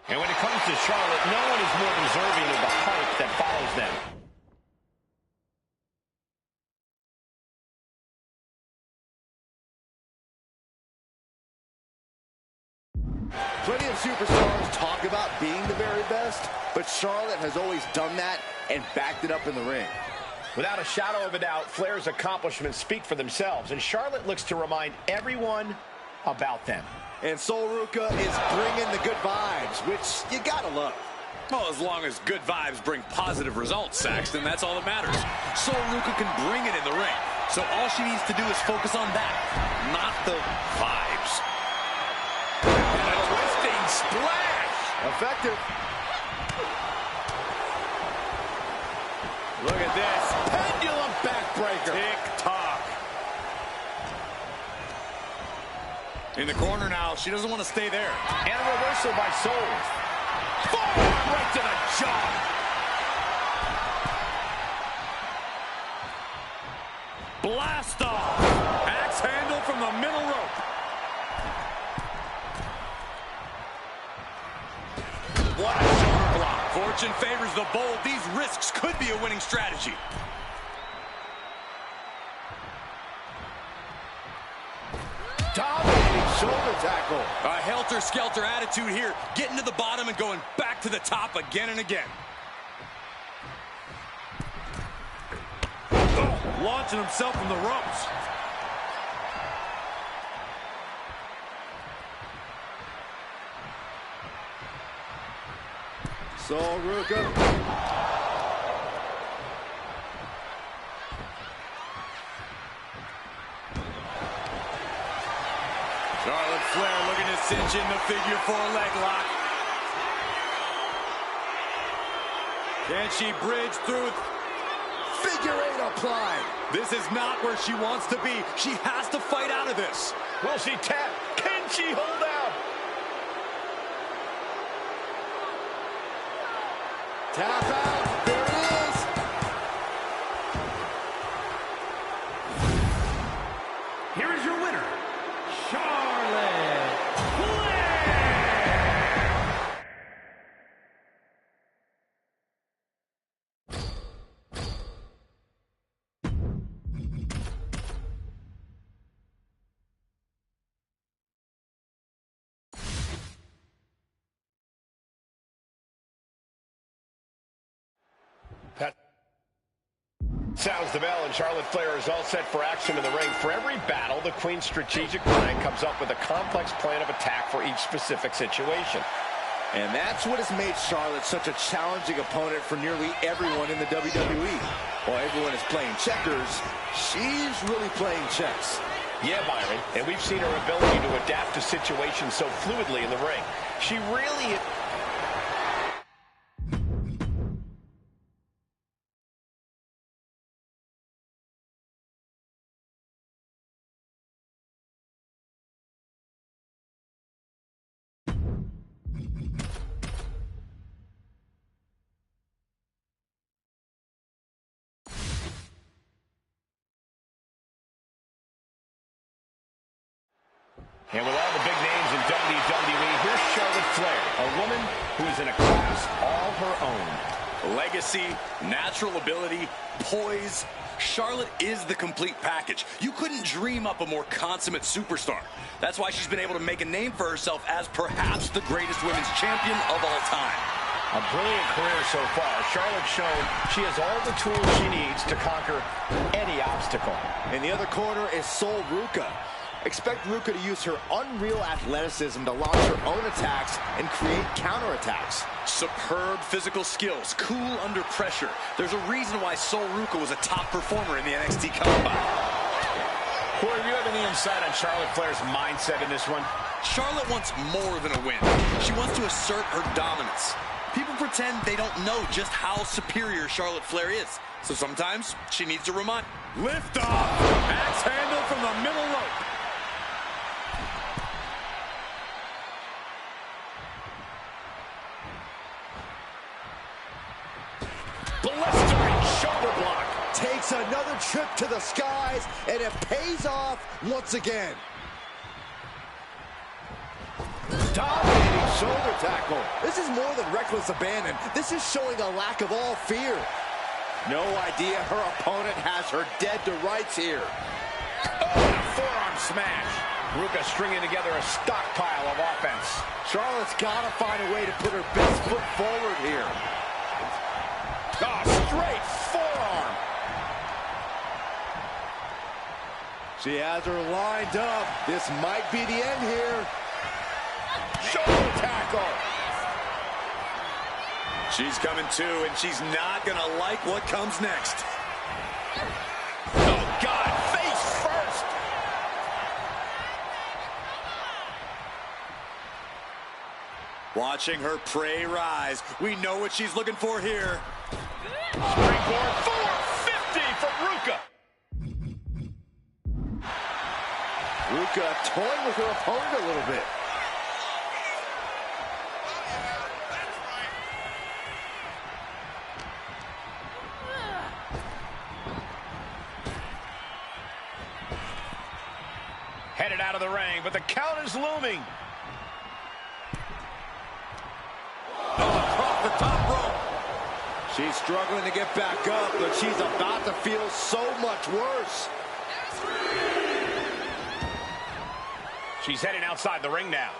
And when it comes to Charlotte, no one is more deserving of the hype that follows them. Plenty of superstars talk about being the very best, but Charlotte has always done that and backed it up in the ring. Without a shadow of a doubt, Flair's accomplishments speak for themselves, and Charlotte looks to remind everyone about them. And Sol Ruca is bringing the good vibes, which you gotta love. Well, as long as good vibes bring positive results, Saxton, that's all that matters. Sol Ruca can bring it in the ring, so all she needs to do is focus on that, not the vibes. And a twisting splash! Effective. Look at this. Pendulum backbreaker. Tick-tock. In the corner now. She doesn't want to stay there. And a reversal by Sol. Forearm right to the jaw. Blast off. Axe handle from the middle rope. What a shoulder block. Fortune favors the bold. These risks could be a winning strategy. Dominating shoulder tackle. A helter-skelter attitude here, getting to the bottom and going back to the top again and again. Oh, launching himself from the ropes. Sol Ruca. Charlotte Flair looking to cinch in the figure 4 leg lock. Can she bridge through? Figure 8 applied. This is not where she wants to be. She has to fight out of this. Will she tap? Can she hold out? Tap out. There it is. Here is your winner, Charlotte Flair. Pat sounds the bell, and Charlotte Flair is all set for action in the ring. For every battle, the Queen's strategic mind comes up with a complex plan of attack for each specific situation. And that's what has made Charlotte such a challenging opponent for nearly everyone in the WWE. While everyone is playing checkers, she's really playing chess. Yeah, Byron, and we've seen her ability to adapt to situations so fluidly in the ring. She really is. And with all the big names in WWE, here's Charlotte Flair, a woman who is in a class all her own. Legacy, natural ability, poise. Charlotte is the complete package. You couldn't dream up a more consummate superstar. That's why she's been able to make a name for herself as perhaps the greatest women's champion of all time. A brilliant career so far. Charlotte's shown she has all the tools she needs to conquer any obstacle. In the other corner is Sol Ruca. Expect Ruca to use her unreal athleticism to launch her own attacks and create counterattacks. Superb physical skills, cool under pressure. There's a reason why Sol Ruca was a top performer in the NXT Combine. Corey, do you have any insight on Charlotte Flair's mindset in this one? Charlotte wants more than a win. She wants to assert her dominance. People pretend they don't know just how superior Charlotte Flair is. So sometimes she needs to remind. Lift off. Axe handle from the middle rope. Blistering shoulder block. Takes another trip to the skies, and it pays off once again. Dominating shoulder tackle. This is more than reckless abandon. This is showing a lack of all fear. No idea her opponent has her dead to rights here. Oh, and a forearm smash. Ruka stringing together a stockpile of offense. Charlotte's got to find a way to put her best foot forward here. Oh, straight forearm. She has her lined up. This might be the end here. Shoulder tackle. She's coming to, and she's not going to like what comes next. Oh, God, face first. Watching her prey rise. We know what she's looking for here. Springboard 450 from Ruka. Ruka toying with her opponent a little bit. Headed out of the ring, but the count is looming. Across the top rope. She's struggling to get back up, but she's about to feel so much worse. She's heading outside the ring now.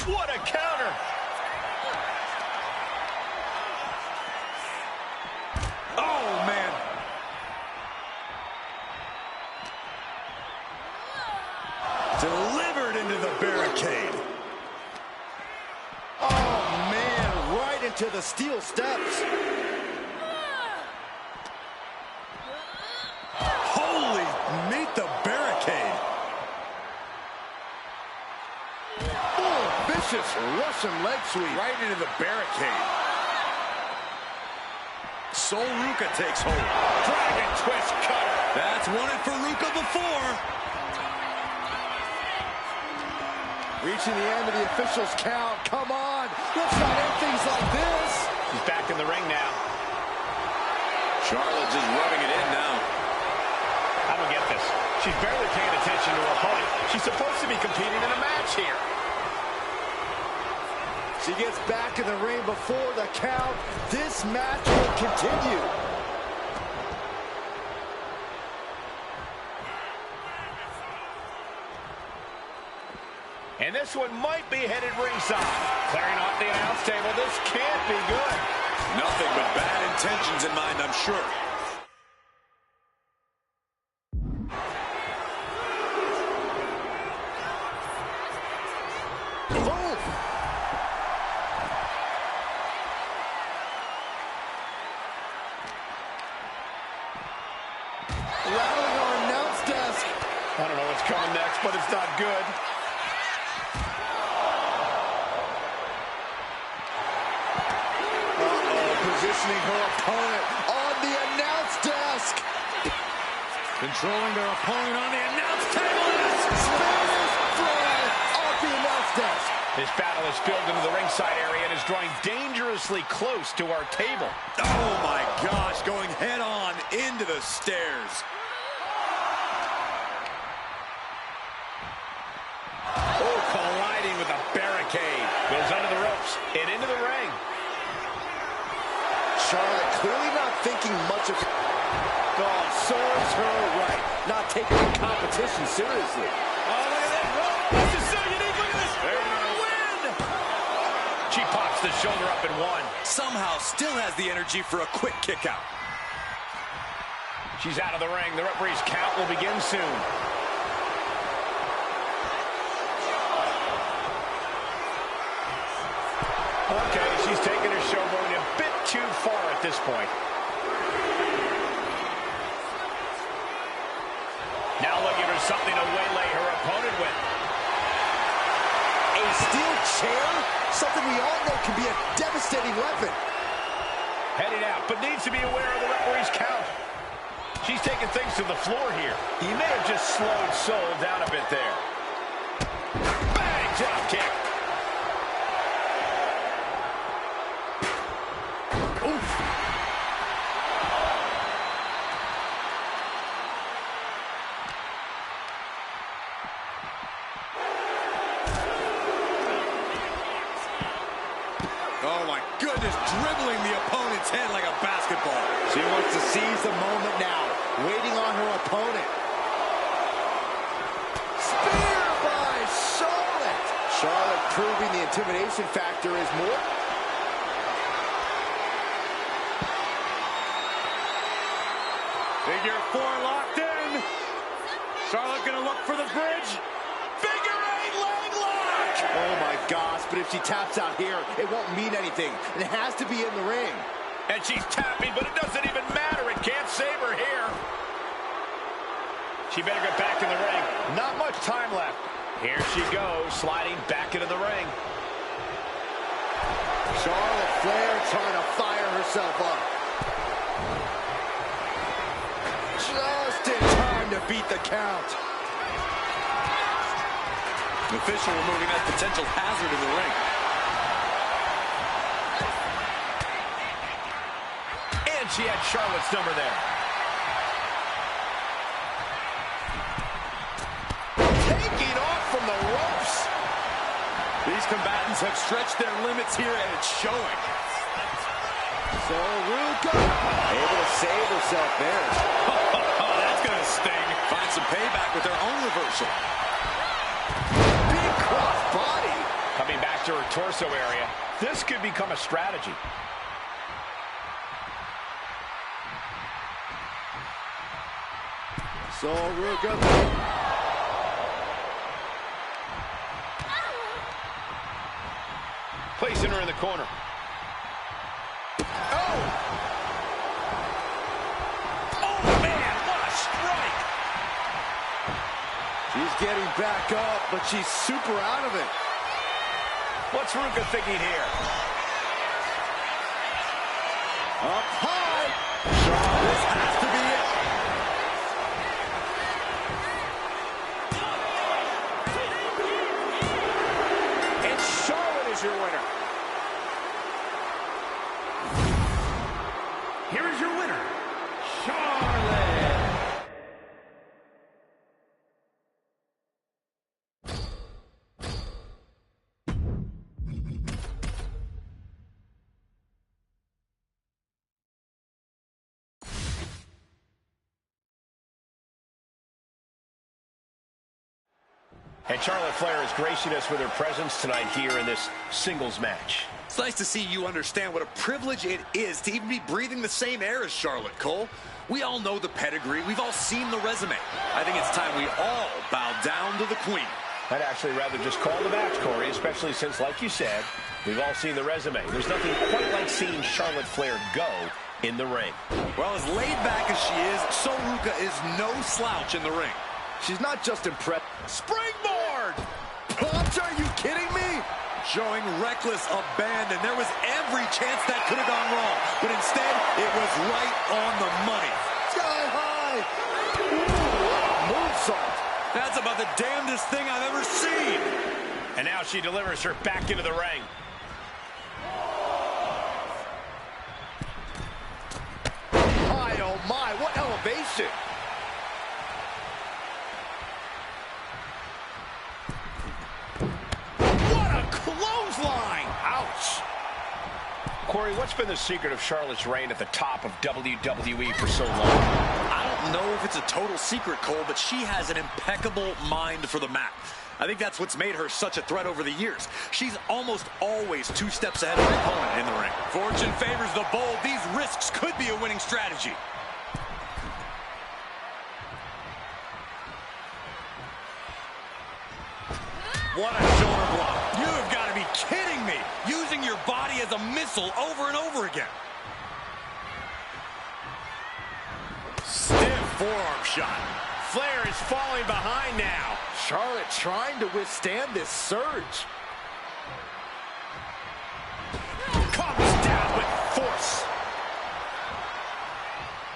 What a counter! Oh, man. Delivered into the barricade. Oh, man, right into the steel steps. Holy, meet the barricade. Oh, vicious Russian leg sweep. Right into the barricade. Sol Ruka takes hold. Dragon twist cutter. That's won it for Ruka before. Reaching the end of the official's count. Come on, let's not end things like this. She's back in the ring now. Charlotte just rubbing it in now. I don't get this. She's barely paying attention to her opponent. She's supposed to be competing in a match here. She gets back in the ring before the count. This match will continue. And this one might be headed ringside. Clearing off the announce table. This can't be good. Nothing but bad intentions in mind, I'm sure. Boom! Rattling our announce desk. I don't know what's coming next, but it's not good. Positioning her opponent on the announce desk. Controlling their opponent on the announce table. Spanish fly off the announce desk. This battle has spilled into the ringside area and is drawing dangerously close to our table. Oh my gosh, going head on into the stairs. Oh, colliding with a barricade. Goes under the ropes and into the ring. Charlotte clearly not thinking much of... God serves her right. Not taking the competition seriously. Oh, look at that. Whoa, this is so unique. Look at this. Win. She pops the shoulder up and one. Somehow still has the energy for a quick kick out. She's out of the ring. The referee's count will begin soon. Okay, she's taking her show going a bit too far at this point. Now looking for something to waylay her opponent with. A steel chair? Something we all know can be a devastating weapon. Heading out, but needs to be aware of the referee's count. She's taking things to the floor here. He may have just slowed Sol down a bit there. Bang! Drop kick. Oof. dribbling the opponent's head like a basketball. She wants to seize the moment now, waiting on her opponent. Spear by Charlotte. Charlotte proving the intimidation factor is more. Figure 4 locked in. Charlotte gonna look for the bridge. Figure 8 leg lock. Oh my gosh, but if she taps out here, it won't mean anything. And it has to be in the ring. And she's tapping, but it doesn't even matter. It can't save her here. She better get back in the ring. Not much time left. Here she goes, sliding back into the ring. Charlotte Flair trying to fire herself up. Just in time to beat the count. The official removing that potential hazard in the ring. And she had Charlotte's number there. Taking off from the ropes. These combatants have stretched their limits here, and it's showing. So Ruka able to save herself there. Oh, that's going to sting. Find some payback with their own reversal. Big cross body. Coming back to her torso area. This could become a strategy. So Ruka. Placing her in the corner. Oh! Oh, man, what a strike! She's getting back up, but she's super out of it. What's Ruka thinking here? Up high. This has to be it. And Charlotte is your winner. Here is your winner, Charlotte. And Charlotte Flair is gracing us with her presence tonight here in this singles match. It's nice to see you understand what a privilege it is to even be breathing the same air as Charlotte, Cole. We all know the pedigree. We've all seen the resume. I think it's time we all bow down to the queen. I'd actually rather just call the match, Corey, especially since, like you said, we've all seen the resume. There's nothing quite like seeing Charlotte Flair go in the ring. Well, as laid back as she is, Sol Ruca is no slouch in the ring. She's not just impressed. Springboard! Pops, are you kidding me? Showing reckless abandon. There was every chance that could have gone wrong, but instead, it was right on the money. Sky high! Ooh, moonsault! That's about the damnedest thing I've ever seen. And now she delivers her back into the ring. My, oh my, what elevation! Clothesline! Ouch! Corey, what's been the secret of Charlotte's reign at the top of WWE for so long? I don't know if it's a total secret, Cole, but she has an impeccable mind for the mat. I think that's what's made her such a threat over the years. She's almost always 2 steps ahead of her opponent in the ring. Fortune favors the bold. These risks could be a winning strategy. What a shoulder block. You have got to be kidding me. Using your body as a missile over and over again. Stiff forearm shot. Flair is falling behind now. Charlotte trying to withstand this surge. Comes down with force.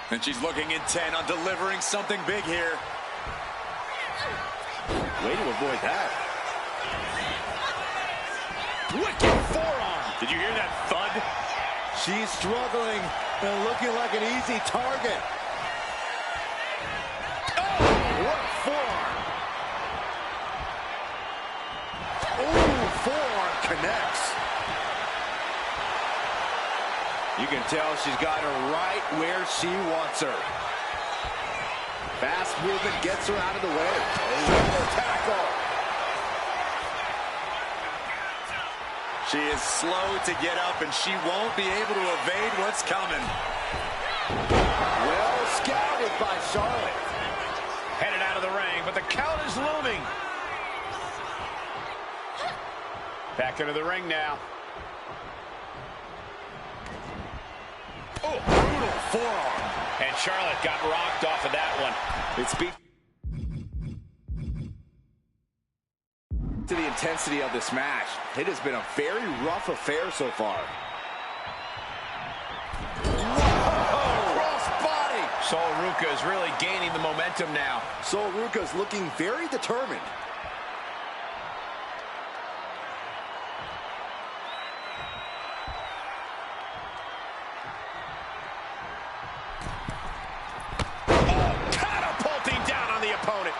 And she's looking intent on delivering something big here. Way to avoid that. Wicked forearm. Did you hear that thud? She's struggling and looking like an easy target. Oh, what a forearm. Ooh, forearm connects. You can tell she's got her right where she wants her. Fast movement gets her out of the way. Shoulder tackle. She is slow to get up, and she won't be able to evade what's coming. Well scouted by Charlotte. Headed out of the ring, but the count is looming. Back into the ring now. Oh, brutal forearm. And Charlotte got rocked off of that one. It speaks to the intensity of this match. It has been a very rough affair so far. Whoa! Cross body! Sol Ruca is really gaining the momentum now. Sol Ruca is looking very determined. Catapulting down on the opponent.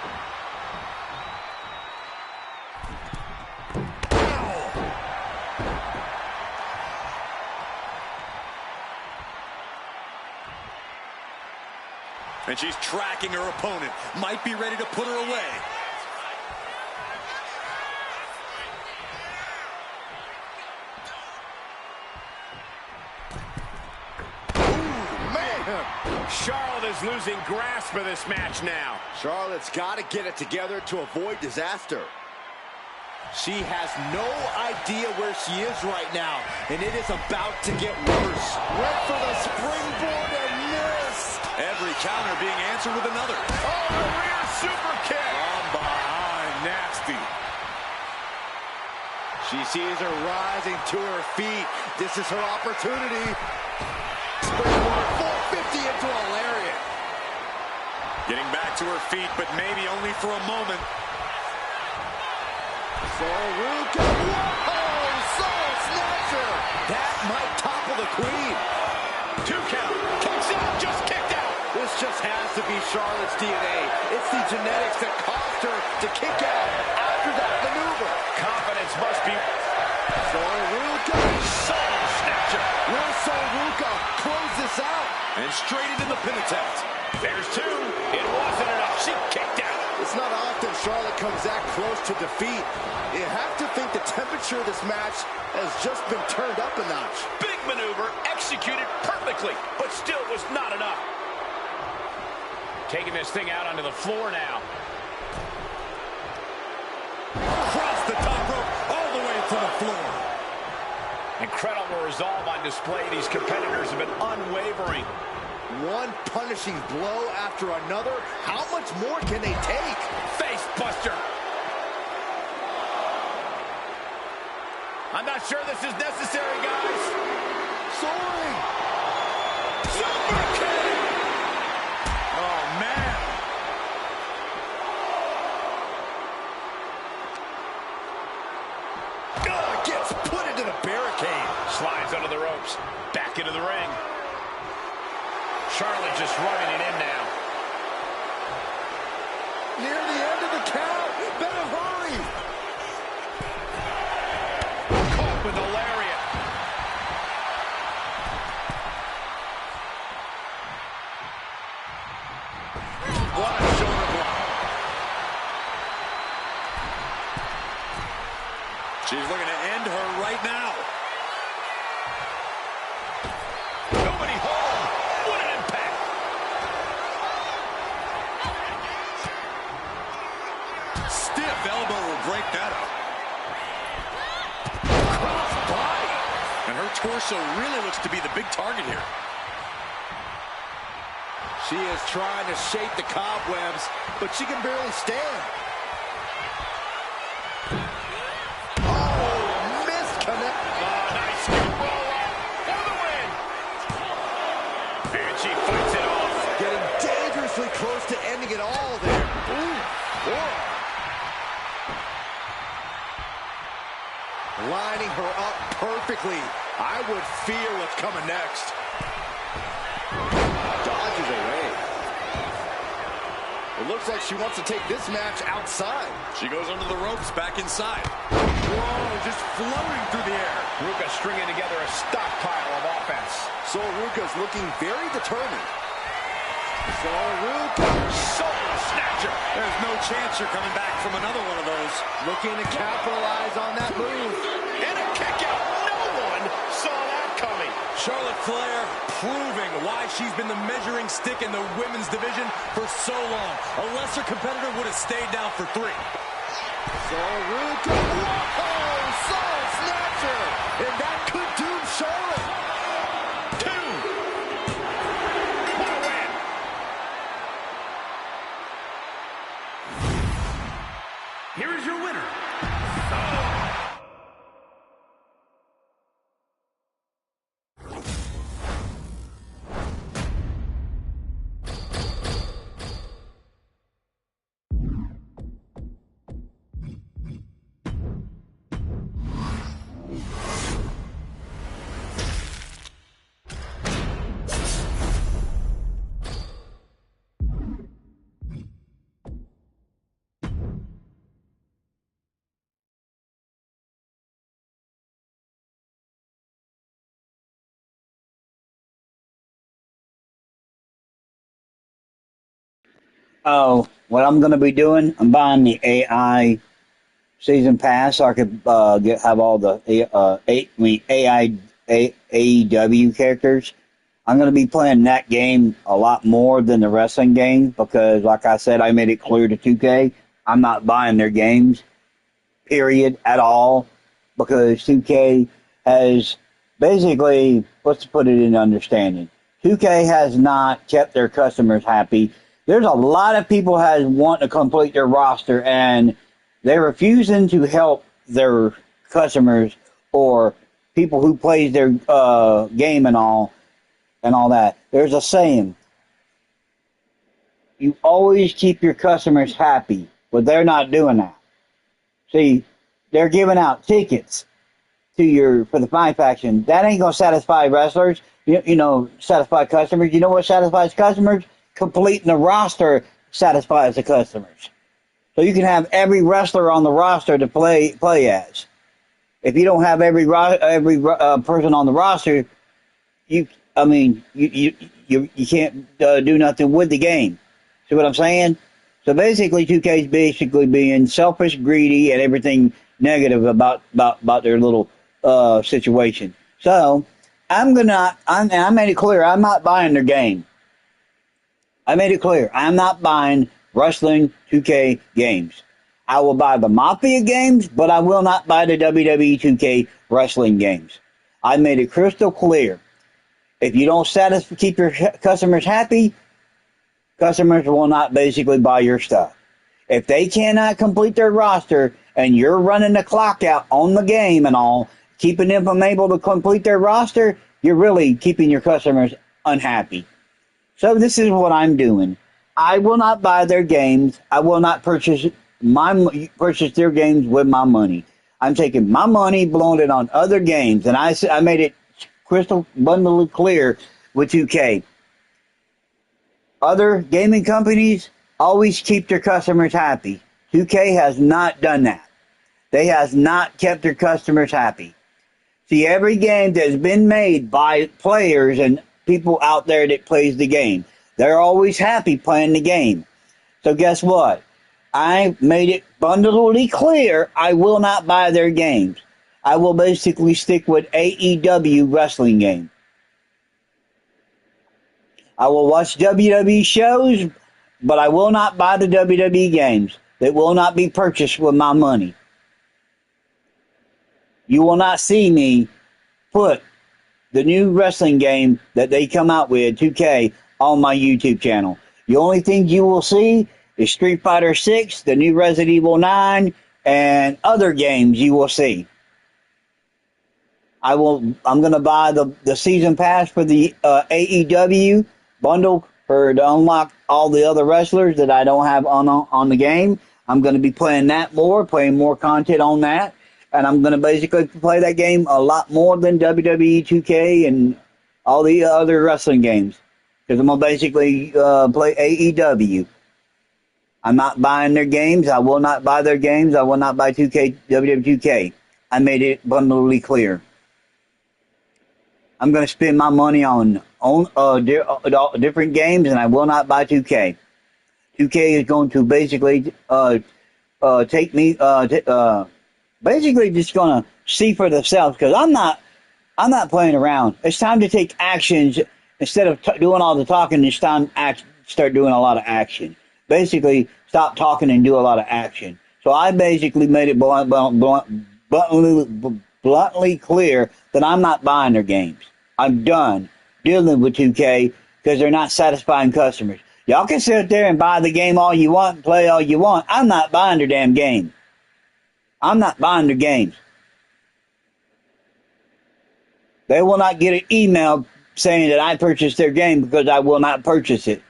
And she's tracking her opponent. Might be ready to put her away. Charlotte is losing grasp of this match now. Charlotte's got to get it together to avoid disaster. She has no idea where she is right now, and it is about to get worse. Went for the springboard and missed. Every counter being answered with another. Oh, the rear super kick. From behind, nasty. She sees her rising to her feet. This is her opportunity. Springboard 450 into a lariat. Getting back to her feet, but maybe only for a moment. Sol Ruca. Whoa! Soul Snatcher. That might topple the queen. 2 count. Kicks out. Just kicked out. This just has to be Charlotte's DNA. It's the genetics that caused her to kick out after that maneuver. Confidence must be. Sol Ruca. Soul Snatcher. Will Sol Ruca close this out? And straight into the pin attempt. There's 2. It wasn't enough. She kicked out. It's not often Charlotte comes that close to defeat. You have to think the temperature of this match has just been turned up a notch. Big maneuver, executed perfectly, but still was not enough. Taking this thing out onto the floor now. Across the top rope, all the way to the floor. Incredible resolve on display. These competitors have been unwavering. One punishing blow after another. How much more can they take? Face buster. I'm not sure this is necessary, guys. Soaring. Super kick. Oh, man. Gets put into the barricade. Slides under the ropes. Back into the ring. Charlotte just running it in now. Near the end of the count. Better hurry. Caught with a lariat. What a shoulder block. She's looking to end her right now. Nobody home. What an impact. Stiff elbow will break that up. Cross body. And her torso really looks to be the big target here. She is trying to shake the cobwebs, but she can barely stand. Oh, misconnect. Oh, nice scoop roll up for the win. And she fights it off. Getting dangerously close to ending it all there. Ooh. Whoa. Lining her up perfectly. I would fear what's coming next. Dodges away. It looks looks like she wants to take this match outside. She goes under the ropes, back inside. Whoa, just floating through the air. Ruka stringing together a stockpile of offense. Sol Ruka's looking very determined. Sol Ruka. Soul snatcher. There's no chance you're coming back from another one of those. Looking to capitalize on that move. And a kick out. No one saw that coming. Charlotte Flair proving why she's been the measuring stick in the women's division for so long. A lesser competitor would have stayed down for 3. Sol Ruka. Whoa! Soul snatcher. And that could doom Charlotte. 2. What a win. Here is your winner. Oh, what I'm going to be doing, I'm buying the AI season pass so I could have all the AEW characters. I'm going to be playing that game a lot more than the wrestling game because, like I said, I made it clear to 2K, I'm not buying their games, period, at all, because 2K has basically, let's put it in understanding, 2K has not kept their customers happy. There's a lot of people that want to complete their roster, and they're refusing to help their customers or people who plays their game and all that. There's a saying, you always keep your customers happy, but they're not doing that. See, they're giving out tickets to for the Fight Faction. That ain't gonna satisfy wrestlers. You know, satisfy customers. You know what satisfies customers? Completing the roster satisfies the customers. So you can have every wrestler on the roster to play as. If you don't have every person on the roster, you can't do nothing with the game. See what I'm saying? So basically, 2K's basically being selfish, greedy, and everything negative about their little situation. So I made it clear, I'm not buying their game. I made it clear, I'm not buying Wrestling 2K games. I will buy the Mafia games, but I will not buy the WWE 2K wrestling games. I made it crystal clear. If you don't keep your customers happy, customers will not basically buy your stuff. If they cannot complete their roster and you're running the clock out on the game and all, keeping them from able to complete their roster, you're really keeping your customers unhappy. So this is what I'm doing. I will not buy their games. I will not purchase their games with my money. I'm taking my money, blowing it on other games, and I made it crystal abundantly clear with 2K. Other gaming companies always keep their customers happy. 2K has not done that. They has not kept their customers happy. See, every game that's been made by players and people out there that plays the game, they're always happy playing the game. So guess what? I made it abundantly clear I will not buy their games. I will basically stick with AEW wrestling game. I will watch WWE shows, but I will not buy the WWE games. They will not be purchased with my money. You will not see me put the new wrestling game that they come out with, 2K, on my YouTube channel. The only thing you will see is Street Fighter 6, the new Resident Evil 9, and other games you will see. I'm going to buy the season pass for the AEW bundle to unlock all the other wrestlers that I don't have on the game. I'm going to be playing that more, playing more content on that. And I'm going to basically play that game a lot more than WWE 2K and all the other wrestling games. Because I'm going to basically play AEW. I'm not buying their games. I will not buy their games. I will not buy 2K, WWE 2K. I made it abundantly clear. I'm going to spend my money on different games, and I will not buy 2K. 2K is going to basically take me, basically just going to see for themselves, because I'm not playing around. It's time to take actions instead of doing all the talking. It's time to start doing a lot of action. Basically, stop talking and do a lot of action. So I basically made it bluntly clear that I'm not buying their games. I'm done dealing with 2K because they're not satisfying customers. Y'all can sit there and buy the game all you want and play all you want. I'm not buying their damn game. I'm not buying their games. They will not get an email saying that I purchased their game, because I will not purchase it.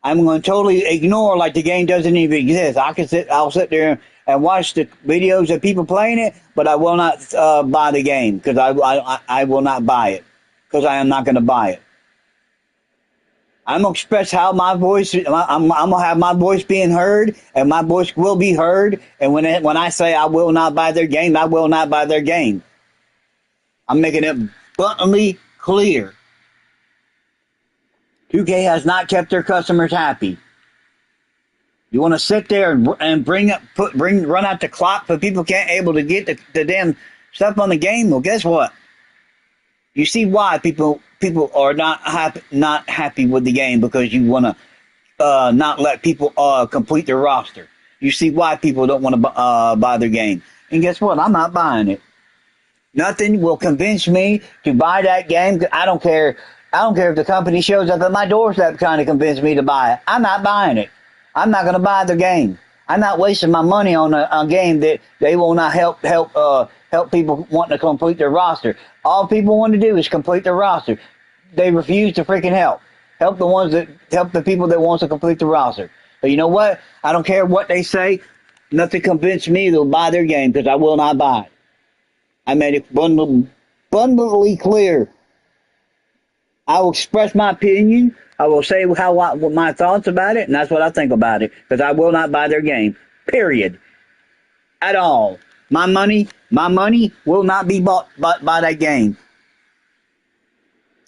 I'm going to totally ignore like the game doesn't even exist. I'll sit there and watch the videos of people playing it, but I will not buy the game, because I will not buy it, because I am not going to buy it. I'm going to express how my voice, I'm going to have my voice being heard, and my voice will be heard. And when I say I will not buy their game, I will not buy their game. I'm making it bluntly clear. 2K has not kept their customers happy. You want to sit there and run out the clock so people can't able to get the damn stuff on the game? Well, guess what? You see why people are not happy with the game, because you want to not let people complete their roster. You see why people don't want to buy their game. And guess what? I'm not buying it. Nothing will convince me to buy that game. I don't care. I don't care if the company shows up at my doorstep trying to convince me to buy it. I'm not buying it. I'm not going to buy their game. I'm not wasting my money on a game that they will not help people wanting to complete their roster. All people want to do is complete their roster. They refuse to freaking help the people that wants to complete the roster. But you know what? I don't care what they say. Nothing convinced me to buy their game, because I will not buy it. I made it abundantly clear. I will express my opinion. I will say what my thoughts about it, and that's what I think about it, because I will not buy their game. Period. At all. My money will not be bought by that game.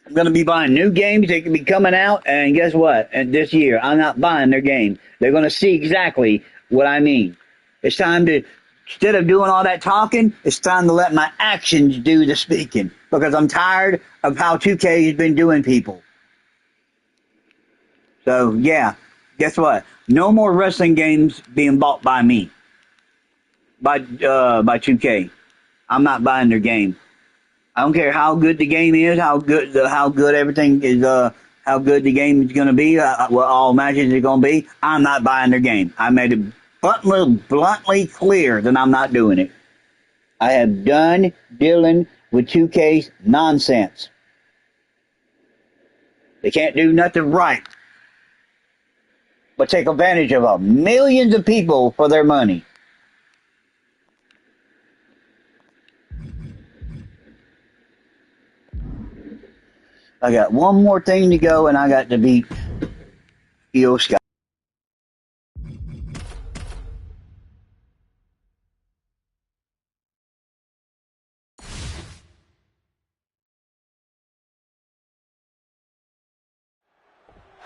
I'm going to be buying new games that can be coming out, and guess what? And this year, I'm not buying their game. They're going to see exactly what I mean. It's time to, instead of doing all that talking, it's time to let my actions do the speaking, because I'm tired of how 2K has been doing people. So, yeah, guess what? No more wrestling games being bought by me, by 2K. I'm not buying their game. I don't care how good the game is, how good everything is, how good the game is going to be, what all matches are going to be. I'm not buying their game. I made it bluntly clear that I'm not doing it. I have done dealing with 2K's nonsense. They can't do nothing right but take advantage of millions of people for their money. I got one more thing to go, and I got to beat Io Sky.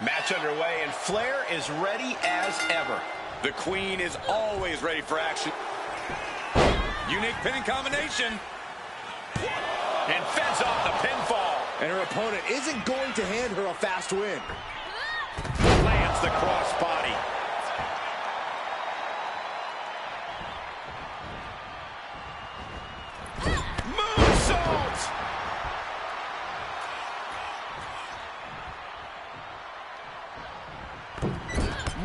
Match underway, and Flair is ready as ever. The Queen is always ready for action. Unique pinning combination. And fends off the pinfall. And her opponent isn't going to hand her a fast win. Lands the crossbody. Moonsault!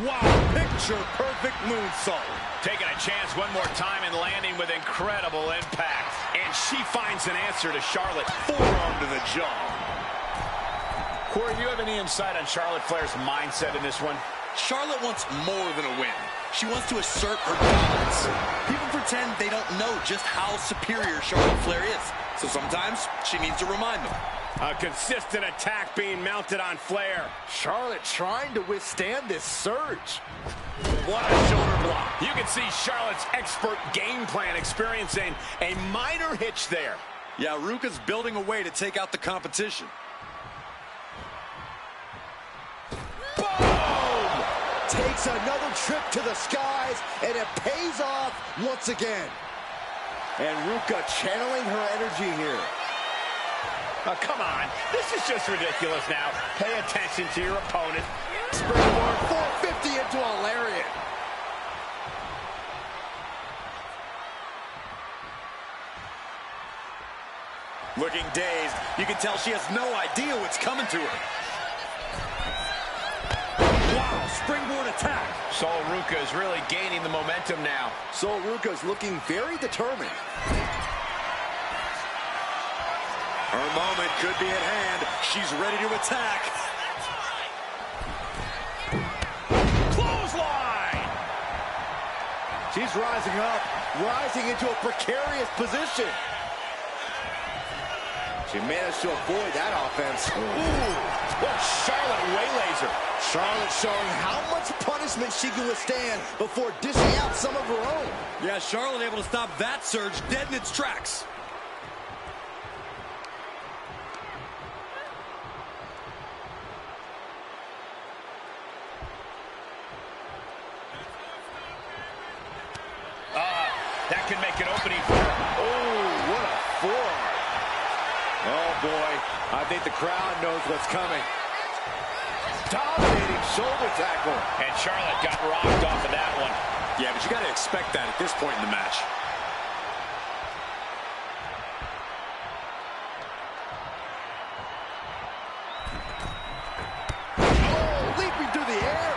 Wow, picture-perfect moonsault. Taking a chance one more time and landing with incredible impact. And she finds an answer to Charlotte. Forearm to the jaw. Corey, do you have any insight on Charlotte Flair's mindset in this one? Charlotte wants more than a win. She wants to assert her dominance. People pretend they don't know just how superior Charlotte Flair is. So sometimes she needs to remind them. A consistent attack being mounted on Flair. Charlotte trying to withstand this surge. What a shoulder block. You can see Charlotte's expert game plan experiencing a minor hitch there. Yeah, Ruka's building a way to take out the competition. Boom! Takes another trip to the skies, and it pays off once again. And Ruka channeling her energy here. Oh, come on. This is just ridiculous now. Pay attention to your opponent. Springboard 450 into a lariat. Looking dazed, you can tell she has no idea what's coming to her. Wow, springboard attack. Sol Ruka is really gaining the momentum now. Sol Ruka's looking very determined. Her moment could be at hand. She's ready to attack. Clothesline! She's rising up, rising into a precarious position. She managed to avoid that offense. Ooh, what Charlotte waylays her. Charlotte showing how much punishment she can withstand before dishing out some of her own. Yeah, Charlotte able to stop that surge dead in its tracks. That can make an opening for her. Oh, what a forearm. Oh, boy. I think the crowd knows what's coming. Dominating shoulder tackle. And Charlotte got rocked off of that one. Yeah, but you got to expect that at this point in the match. Oh, leaping through the air.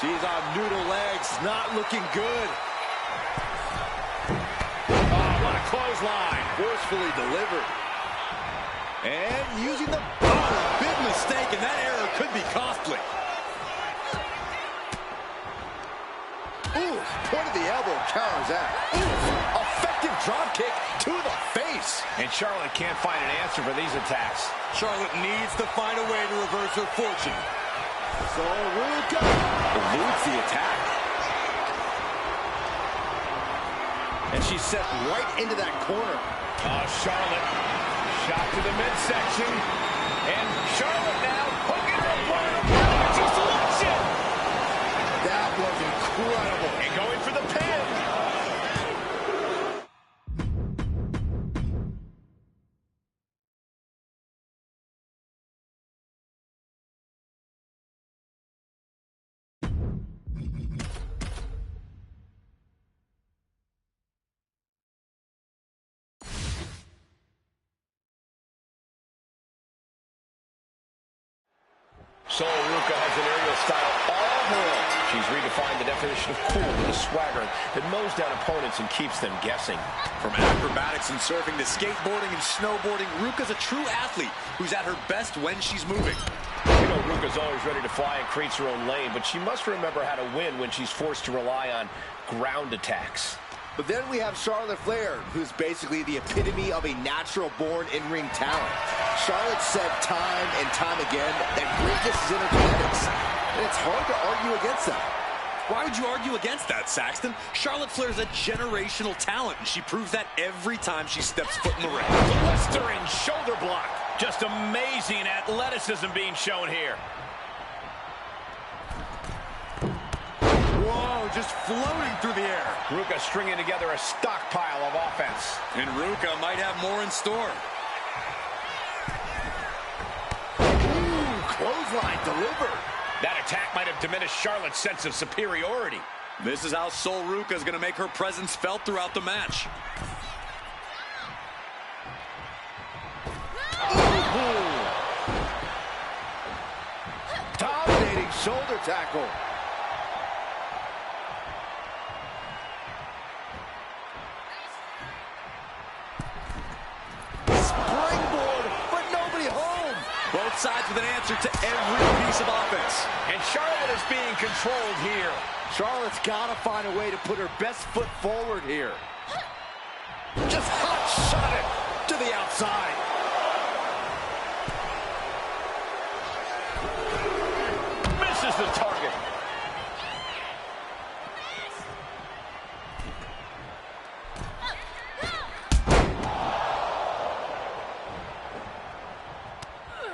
She's on noodle legs, not looking good. Oh, what a clothesline. Forcefully delivered. And using the... Oh, big mistake, and that error could be costly. Ooh, point of the elbow counters that. Ooh, effective drop kick to the face. And Charlotte can't find an answer for these attacks. Charlotte needs to find a way to reverse her fortune. So Ruka eludes the attack. And she's set right into that corner. Oh, Charlotte. Shot to the midsection. And Charlotte now hooking her opponent. Emergency selection. That was incredible. And going for the pin. Sol Ruka has an aerial style all her own. She's redefined the definition of cool with a swagger that mows down opponents and keeps them guessing. From acrobatics and surfing to skateboarding and snowboarding, Ruka's a true athlete who's at her best when she's moving. You know, Ruka's always ready to fly and creates her own lane, but she must remember how to win when she's forced to rely on ground attacks. But then we have Charlotte Flair, who's basically the epitome of a natural-born in-ring talent. Charlotte said time and time again that greatness is in her genetics, and it's hard to argue against that. Why would you argue against that, Saxton? Charlotte Flair's a generational talent, and she proves that every time she steps foot in the ring. Blistering shoulder block. Just amazing athleticism being shown here. Whoa, just floating through the air. Ruka stringing together a stockpile of offense. And Ruka might have more in store. Ooh, clothesline delivered. That attack might have diminished Charlotte's sense of superiority. This is how Sol Ruka is going to make her presence felt throughout the match. Ooh. Dominating shoulder tackle. Springboard, but nobody home. Both sides with an answer to every piece of offense. And Charlotte is being controlled here. Charlotte's got to find a way to put her best foot forward here. Just hot shot it to the outside. Misses the target.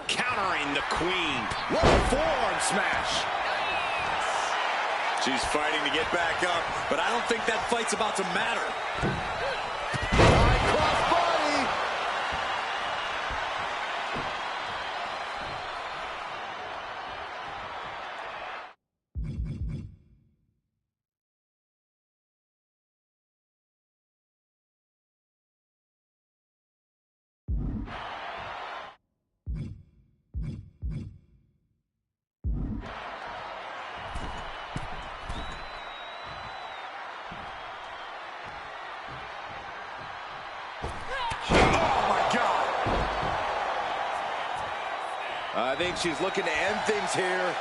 Countering the Queen. What a forearm smash. She's fighting to get back up, but I don't think that fight's about to matter. High cross body. I think she's looking to end things here.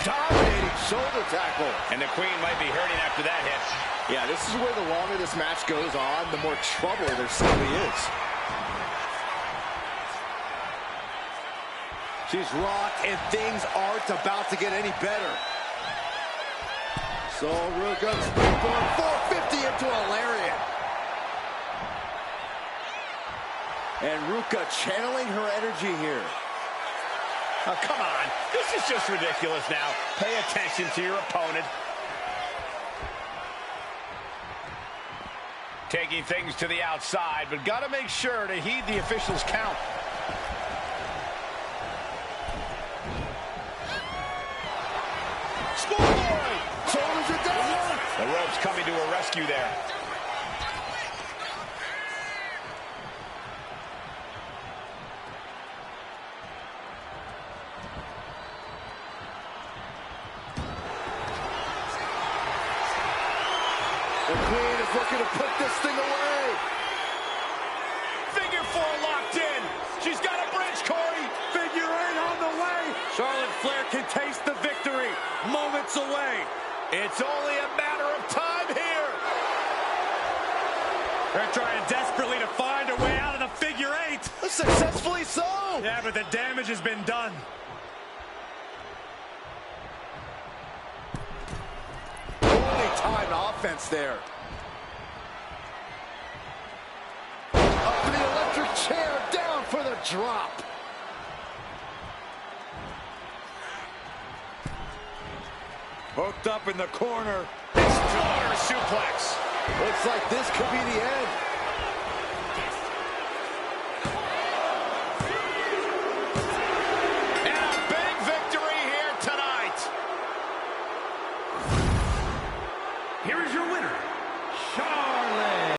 Dominating shoulder tackle. And the Queen might be hurting after that hit. Yeah, this is where the longer this match goes on, the more trouble there simply is. She's rocked, and things aren't about to get any better. So Ruka springboard 450 into a lariat. And Ruka channeling her energy here. Oh, come on. This is just ridiculous now. Pay attention to your opponent. Taking things to the outside, but got to make sure to heed the official's count. Schoolboy! Shoulders are down! The ropes coming to a rescue there. The Queen is looking to put this thing away. Figure four locked in. She's got a bridge, Corey. Figure eight on the way. Charlotte Flair can taste the victory. Moments away. It's only a matter of time here. They're trying desperately to find a way out of the figure eight. Successfully so. Yeah, but the damage has been done. Timed offense there. Up to the electric chair, down for the drop. Hooked up in the corner. Exploder suplex. Looks like this could be the end.